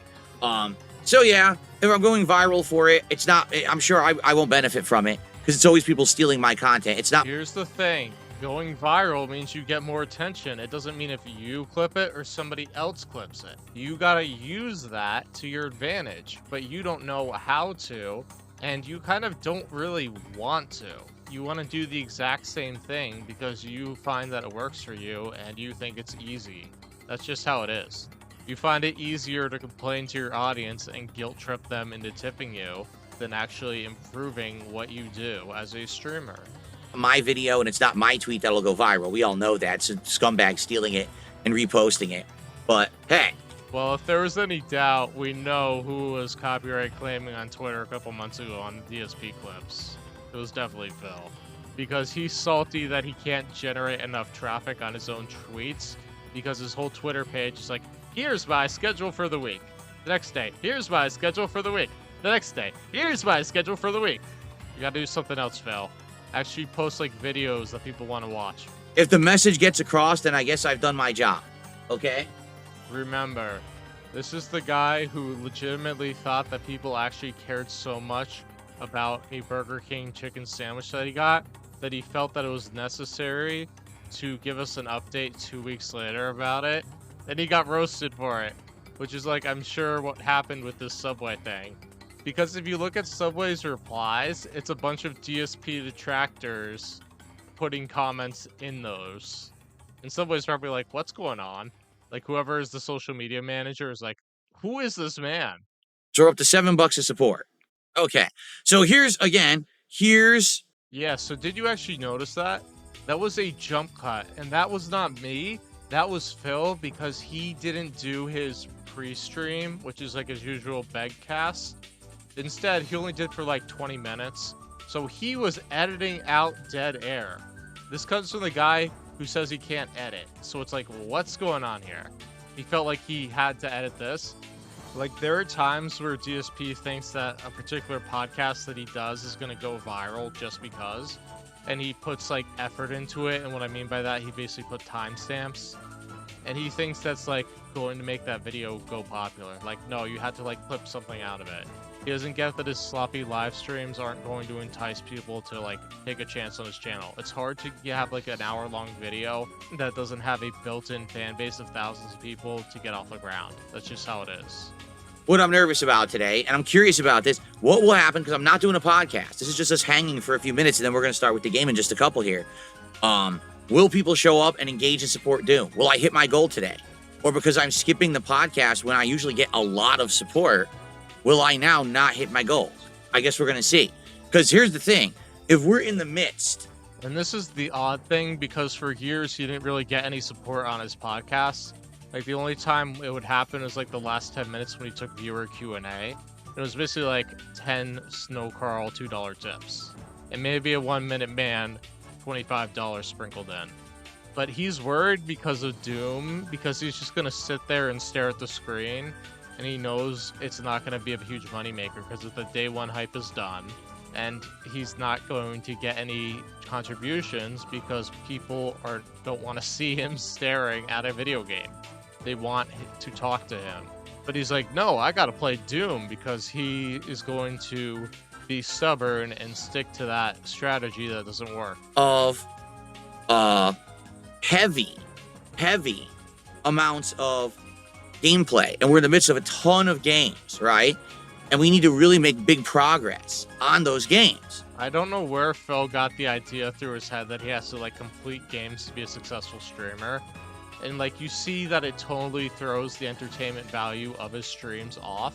so yeah, if I'm going viral for it, it's not, I'm sure I won't benefit from it because it's always people stealing my content. It's not. Here's the thing. Going viral means you get more attention. It doesn't mean if you clip it or somebody else clips it. You gotta use that to your advantage, but you don't know how to, and you kind of don't really want to. You want to do the exact same thing because you find that it works for you and you think it's easy. That's just how it is. You find it easier to complain to your audience and guilt trip them into tipping you than actually improving what you do as a streamer. My video, and it's not my tweet that'll go viral. We all know that. It's a scumbag stealing it and reposting it. But hey. Well, if there was any doubt, we know who was copyright claiming on Twitter a couple months ago on the DSP clips. It was definitely Phil. Because he's salty that he can't generate enough traffic on his own tweets, because his whole Twitter page is like, here's my schedule for the week. The next day, here's my schedule for the week. The next day, here's my schedule for the week. You gotta do something else, Phil. Actually post like videos that people want to watch. If the message gets across, then I guess I've done my job. Okay? Remember, this is the guy who legitimately thought that people actually cared so much about a Burger King chicken sandwich that he got, that he felt that it was necessary to give us an update 2 weeks later about it. And he got roasted for it, which is like, I'm sure what happened with this Subway thing. Because if you look at Subway's replies, it's a bunch of DSP detractors putting comments in those. And Subway's probably like, what's going on? Like, whoever is the social media manager is like, who is this man? So we're up to $7 of support. Okay. So here's. Yeah, so did you actually notice that? That was a jump cut, and that was not me. That was Phil, because he didn't do his pre-stream, which is like his usual begcast. Instead, he only did for like 20 minutes. So he was editing out dead air. This comes from the guy who says he can't edit. So it's like, what's going on here? He felt like he had to edit this. Like, there are times where DSP thinks that a particular podcast that he does is going to go viral just because. And he puts like effort into it. And what I mean by that, he basically put timestamps. And he thinks that's like going to make that video go popular. Like, no, you had to like clip something out of it. He doesn't get that his sloppy live streams aren't going to entice people to like take a chance on his channel. It's hard to have like an hour-long video that doesn't have a built-in fan base of thousands of people to get off the ground. That's just how it is. What I'm nervous about today, and I'm curious about this, what will happen, because I'm not doing a podcast. This is just us hanging for a few minutes, and then we're going to start with the game in just a couple here. Will people show up and engage and support Doom? Will I hit my goal today? Or because I'm skipping the podcast when I usually get a lot of support, will I now not hit my goals? I guess we're going to see. Because here's the thing. if we're in the midst, And this is the odd thing, because for years he didn't really get any support on his podcast. Like, the only time it would happen was like the last 10 minutes when he took viewer Q&A. It was basically like 10 Snow Carl $2 tips. And maybe a 1 Minute Man $25 sprinkled in. But he's worried because of Doom, because he's just gonna sit there and stare at the screen, and he knows it's not gonna be a huge moneymaker because the day one hype is done. And he's not going to get any contributions because people don't want to see him staring at a video game. They want to talk to him. But he's like, no, I gotta play Doom, because he is going to be stubborn and stick to that strategy that doesn't work. of heavy amounts of gameplay, and we're in the midst of a ton of games, right? And we need to really make big progress on those games. I don't know where Phil got the idea through his head that he has to like complete games to be a successful streamer. And like, you see that it totally throws the entertainment value of his streams off,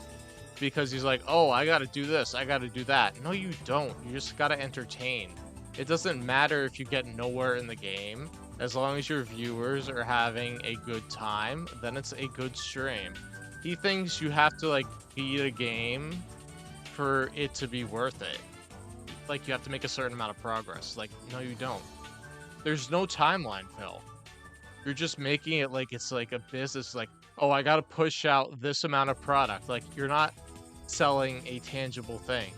because he's like, oh, I gotta do this, I gotta do that. No, you don't. You just gotta entertain. It doesn't matter if you get nowhere in the game. As long as your viewers are having a good time, then it's a good stream. He thinks you have to like beat a game for it to be worth it. Like, you have to make a certain amount of progress. Like, no, you don't. There's no timeline, Phil. You're just making it like it's like a business, like, oh, I gotta push out this amount of product. Like, you're not selling a tangible thing.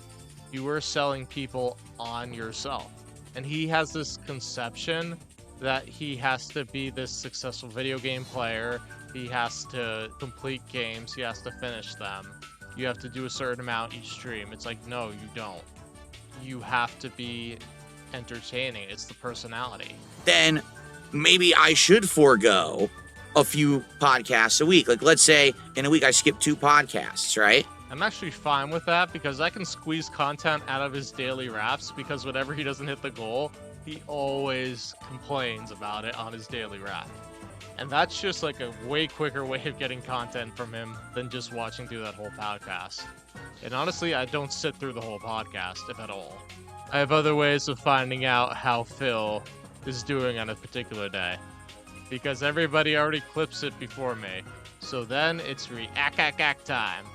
You are selling people on yourself. And he has this conception that he has to be this successful video game player. He has to complete games. He has to finish them. You have to do a certain amount each stream. It's like, no, you don't. You have to be entertaining. It's the personality. Then maybe I should forego a few podcasts a week. Like, let's say in a week I skip 2 podcasts, right? I'm actually fine with that, because I can squeeze content out of his daily raps, because whenever he doesn't hit the goal, he always complains about it on his daily rap. And that's just like a way quicker way of getting content from him than just watching through that whole podcast. And honestly, I don't sit through the whole podcast, if at all. I have other ways of finding out how Phil is doing on a particular day, because everybody already clips it before me. So then it's react time.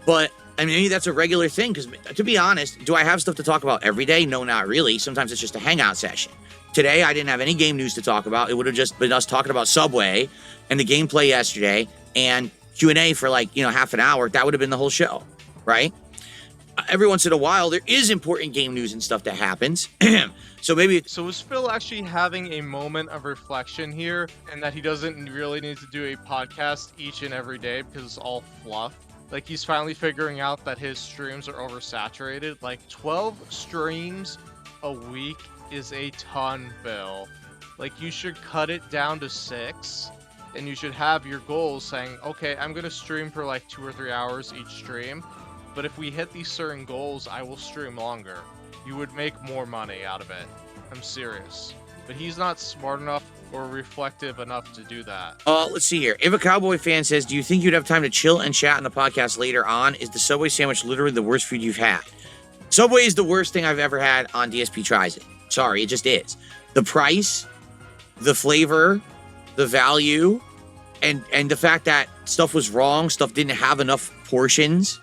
But I mean, maybe that's a regular thing, because to be honest, do I have stuff to talk about every day? No, not really. Sometimes it's just a hangout session. Today, I didn't have any game news to talk about. It would have just been us talking about Subway and the gameplay yesterday and Q&A for like, half an hour. That would have been the whole show, right? Every once in a while, there is important game news and stuff that happens. So maybe... So is Phil actually having a moment of reflection here, and that he doesn't really need to do a podcast each and every day because it's all fluff? Like, he's finally figuring out that his streams are oversaturated. Like, 12 streams a week is a ton, Phil. Like, you should cut it down to 6, and you should have your goals saying, okay, I'm gonna stream for like 2 or 3 hours each stream, but if we hit these certain goals, I will stream longer. You would make more money out of it. I'm serious. But he's not smart enough or reflective enough to do that. Let's see here. If a Cowboy fan says, do you think you'd have time to chill and chat on the podcast later on? Is the Subway sandwich literally the worst food you've had? Subway is the worst thing I've ever had on DSP Tries It. Sorry, it just is. The price, the flavor, the value, and the fact that stuff was wrong, stuff didn't have enough portions,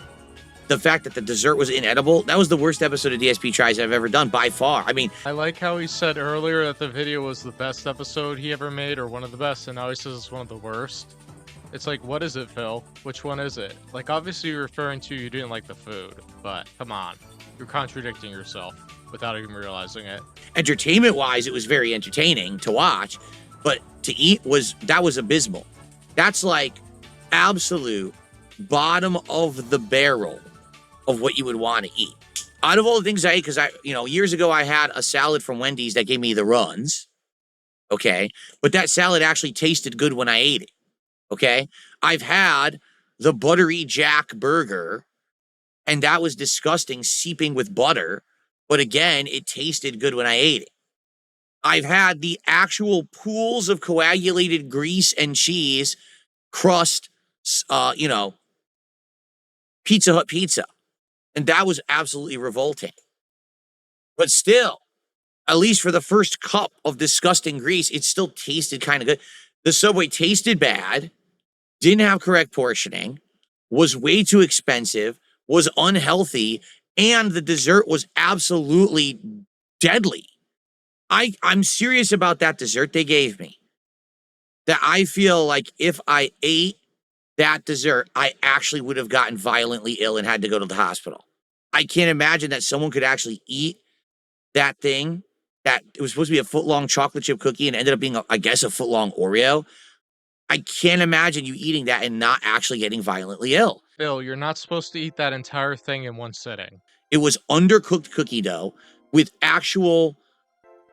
the fact that the dessert was inedible, that was the worst episode of DSP Tries I've ever done by far. I mean, I like how he said earlier that the video was the best episode he ever made, or one of the best, and now he says it's one of the worst. It's like, what is it, Phil? Which one is it? Like, obviously you're referring to you didn't like the food, but come on. You're contradicting yourself without even realizing it. Entertainment-wise, it was very entertaining to watch, but to eat was abysmal. That's like absolute bottom of the barrel of what you would want to eat. Out of all the things I ate, because years ago I had a salad from Wendy's that gave me the runs, okay? But that salad actually tasted good when I ate it, okay? I've had the Buttery Jack burger, and that was disgusting, seeping with butter, but again, it tasted good when I ate it. I've had the actual pools of coagulated grease and cheese crust, Pizza Hut pizza. And that was absolutely revolting. But still, at least for the first cup of disgusting grease, it still tasted kind of good. The Subway tasted bad, didn't have correct portioning, was way too expensive, was unhealthy, and the dessert was absolutely deadly. I'm serious about that dessert they gave me. That I feel like if I ate that dessert, I actually would have gotten violently ill and had to go to the hospital. I can't imagine that someone could actually eat that thing that it was supposed to be a foot-long chocolate chip cookie and ended up being, I guess, a foot-long Oreo. I can't imagine you eating that and not actually getting violently ill. Phil, you're not supposed to eat that entire thing in one sitting. It was undercooked cookie dough with actual,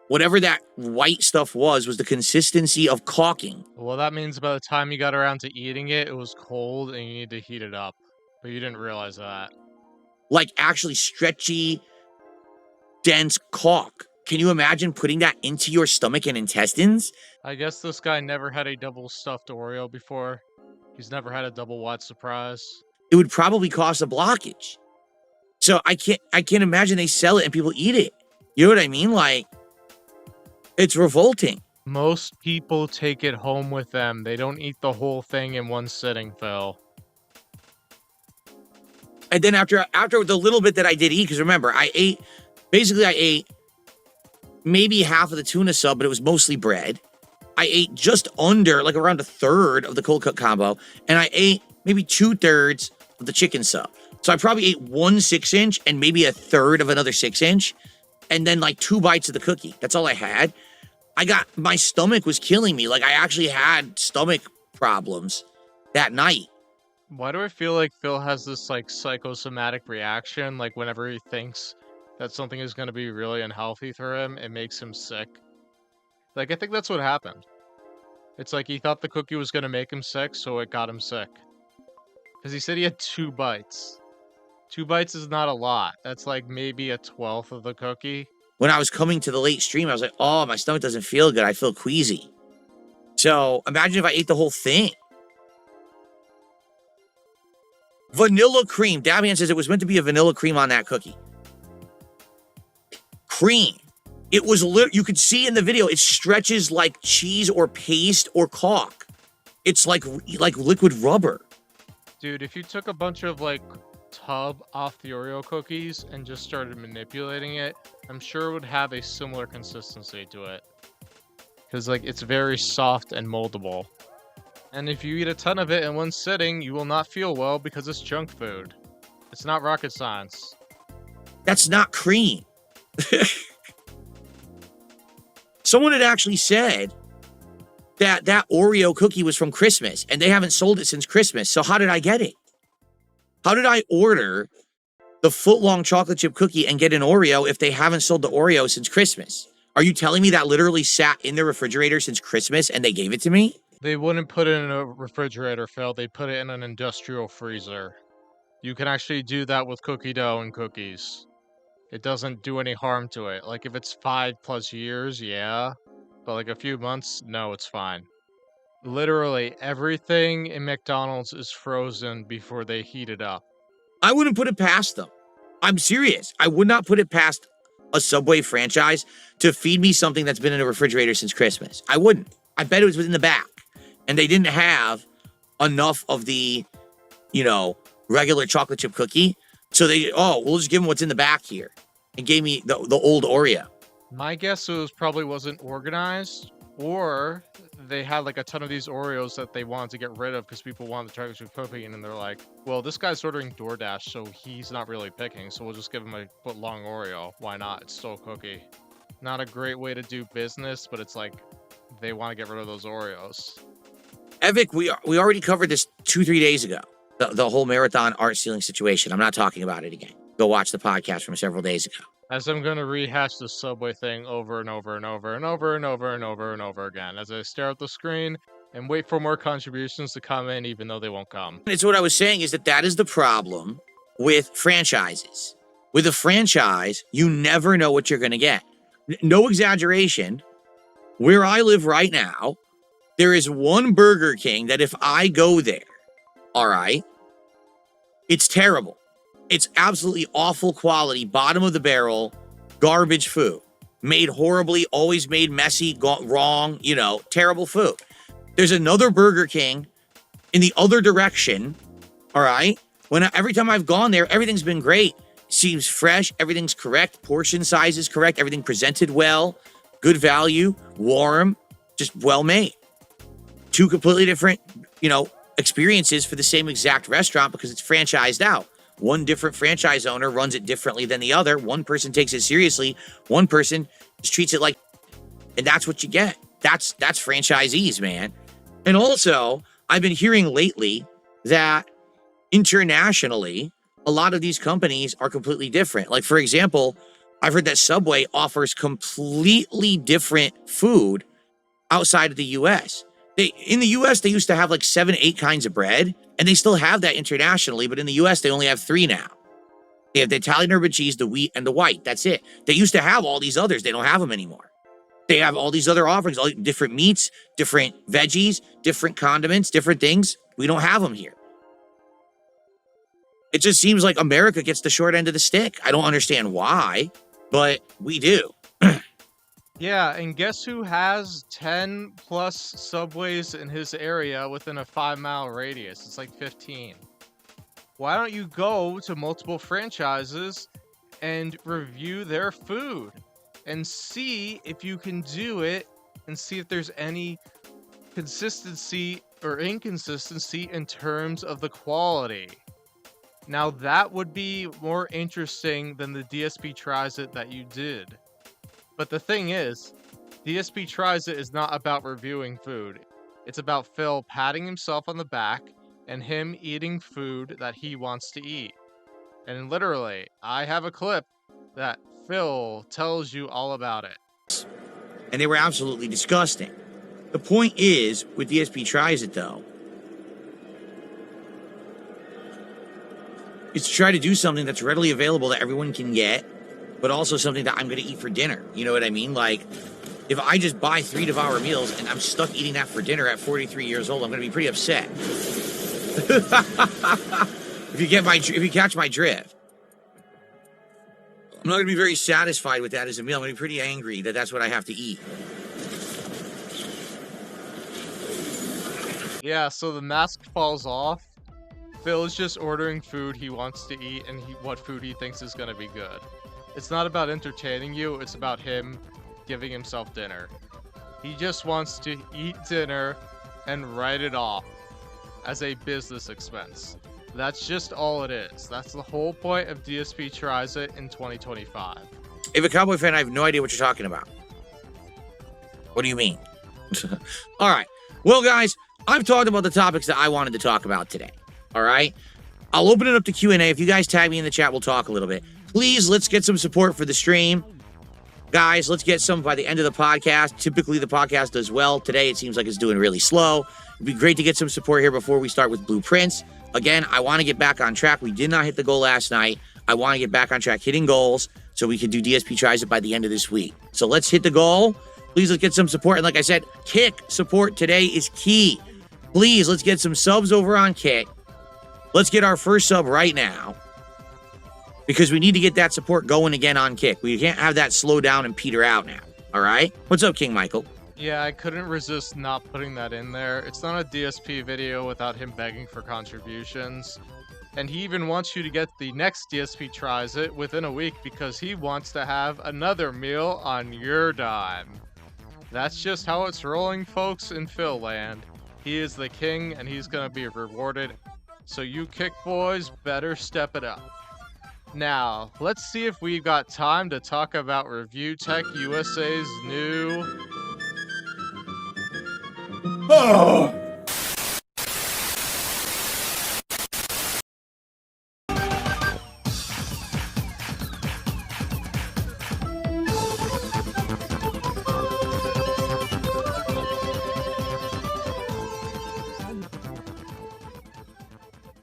whatever that white stuff was the consistency of caulking. Well, that means by the time you got around to eating it, it was cold and you need to heat it up. But you didn't realize that. Like actually stretchy, dense caulk. Can you imagine putting that into your stomach and intestines? I guess this guy never had a double stuffed Oreo before. He's never had a double wide surprise. It would probably cause a blockage. So I can't imagine they sell it and people eat it. You know what I mean? Like, it's revolting. Most people take it home with them. They don't eat the whole thing in one sitting, Phil. And then after the little bit that I did eat, because remember, I ate maybe half of the tuna sub, but it was mostly bread. I ate just under, like around a third of the cold cut combo, and I ate maybe 2/3 of the chicken sub. So I probably ate 1 6-inch and maybe a third of another 6-inch, and then like 2 bites of the cookie. That's all I had. My stomach was killing me. Like I actually had stomach problems that night. Why do I feel like Phil has this like psychosomatic reaction? Like whenever he thinks that something is going to be really unhealthy for him, it makes him sick. Like I think that's what happened. It's like he thought the cookie was going to make him sick, so it got him sick. Because he said he had 2 bites. 2 bites is not a lot. That's like maybe a 1/12 of the cookie. When I was coming to the late stream, I was like, oh, my stomach doesn't feel good. I feel queasy. So imagine if I ate the whole thing. Vanilla cream. Dabian says it was meant to be a vanilla cream on that cookie. Cream. It was you could see in the video, it stretches like cheese or paste or caulk. It's like liquid rubber. Dude, if you took a bunch of like tub off the Oreo cookies and just started manipulating it, I'm sure it would have a similar consistency to it. Because like it's very soft and moldable. And if you eat a ton of it in one sitting, you will not feel well because it's junk food. It's not rocket science. That's not cream. Someone had actually said that Oreo cookie was from Christmas, and they haven't sold it since Christmas. So how did I get it? How did I order the footlong chocolate chip cookie and get an Oreo if they haven't sold the Oreo since Christmas? Are you telling me that literally sat in the refrigerator since Christmas and they gave it to me? They wouldn't put it in a refrigerator, Phil. They put it in an industrial freezer. You can actually do that with cookie dough and cookies. It doesn't do any harm to it. Like if it's 5+ years, yeah. But like a few months, no, it's fine. Literally everything in McDonald's is frozen before they heat it up. I wouldn't put it past them. I'm serious. I would not put it past a Subway franchise to feed me something that's been in a refrigerator since Christmas. I wouldn't. I bet it was in the back. And they didn't have enough of the, regular chocolate chip cookie. So we'll just give them what's in the back here. And gave me the old Oreo. My guess probably wasn't organized, or they had like a ton of these Oreos that they wanted to get rid of because people wanted the chocolate chip cookie, and then they're like, well, this guy's ordering DoorDash, so he's not really picking, so we'll just give him a foot-long Oreo. Why not? It's still a cookie. Not a great way to do business, but it's like they want to get rid of those Oreos. Evic, we already covered this 2-3 days ago. The whole marathon art stealing situation. I'm not talking about it again. Go watch the podcast from several days ago. As I'm going to rehash the Subway thing over and over and over and over and over and over and over again as I stare at the screen and wait for more contributions to come in even though they won't come. It's what I was saying is that is the problem with franchises. With a franchise, you never know what you're going to get. No exaggeration. Where I live right now, there is one Burger King that if I go there, all right, it's terrible. It's absolutely awful quality, bottom of the barrel, garbage food, made horribly, always made messy, wrong, you know, terrible food. There's another Burger King in the other direction, all right? Every time I've gone there, everything's been great. Seems fresh, everything's correct, portion size is correct, everything presented well, good value, warm, just well made. Two completely different, you know, experiences for the same exact restaurant because it's franchised out. One different franchise owner runs it differently than the other. One person takes it seriously, one person just treats it like, and that's what you get. That's franchisees, man. And also, I've been hearing lately that internationally, a lot of these companies are completely different. Like, for example, I've heard that Subway offers completely different food outside of the US. In the US, they used to have like 7, 8 kinds of bread, and they still have that internationally, but in the US, they only have 3 now. They have the Italian herb and cheese, the wheat, and the white. That's it. They used to have all these others. They don't have them anymore. They have all these other offerings, all different meats, different veggies, different condiments, different things. We don't have them here. It just seems like America gets the short end of the stick. I don't understand why, but we do. Yeah, and guess who has 10 plus Subways in his area within a 5-mile radius? It's like 15. Why don't you go to multiple franchises and review their food and see if you can do it and see if there's any consistency or inconsistency in terms of the quality? Now that would be more interesting than the DSP Tries It that you did. But the thing is, DSP Tries It is not about reviewing food. It's about Phil patting himself on the back and him eating food that he wants to eat. And literally, I have a clip that Phil tells you all about it. And they were absolutely disgusting. The point is, with DSP Tries It, though, is to try to do something that's readily available that everyone can get, but also something that I'm going to eat for dinner. You know what I mean? Like, if I just buy 3 Devour meals and I'm stuck eating that for dinner at 43 years old, I'm going to be pretty upset. If you catch my drift. I'm not going to be very satisfied with that as a meal. I'm going to be pretty angry that that's what I have to eat. Yeah, so the mask falls off. Phil's just ordering food he wants to eat and what food he thinks is going to be good. It's not about entertaining you, it's about him giving himself dinner. He just wants to eat dinner and write it off as a business expense. That's just all it is. That's the whole point of DSP Tries It in 2025. If a Cowboy fan, I have no idea what you're talking about. What do you mean? All right. Well, guys, I've talked about the topics that I wanted to talk about today. All right? I'll open it up to Q&A. If you guys tag me in the chat, we'll talk a little bit. Please, let's get some support for the stream. Guys, let's get some by the end of the podcast. Typically, the podcast does well. Today, it seems like it's doing really slow. It'd be great to get some support here before we start with Blueprints. Again, I want to get back on track. We did not hit the goal last night. I want to get back on track hitting goals so we can do DSP Tries It by the end of this week. So let's hit the goal. Please, let's get some support. And like I said, Kick support today is key. Please, let's get some subs over on Kick. Let's get our first sub right now, because we need to get that support going again on Kick. We can't have that slow down and peter out now. All right? What's up, King Michael? Yeah, I couldn't resist not putting that in there. It's not a DSP video without him begging for contributions. And he even wants you to get the next DSP Tries It within a week because he wants to have another meal on your dime. That's just how it's rolling, folks, in Phil land. He is the king, and he's going to be rewarded. So you Kick boys better step it up. Now, let's see if we've got time to talk about Review Tech USA's new... Oh,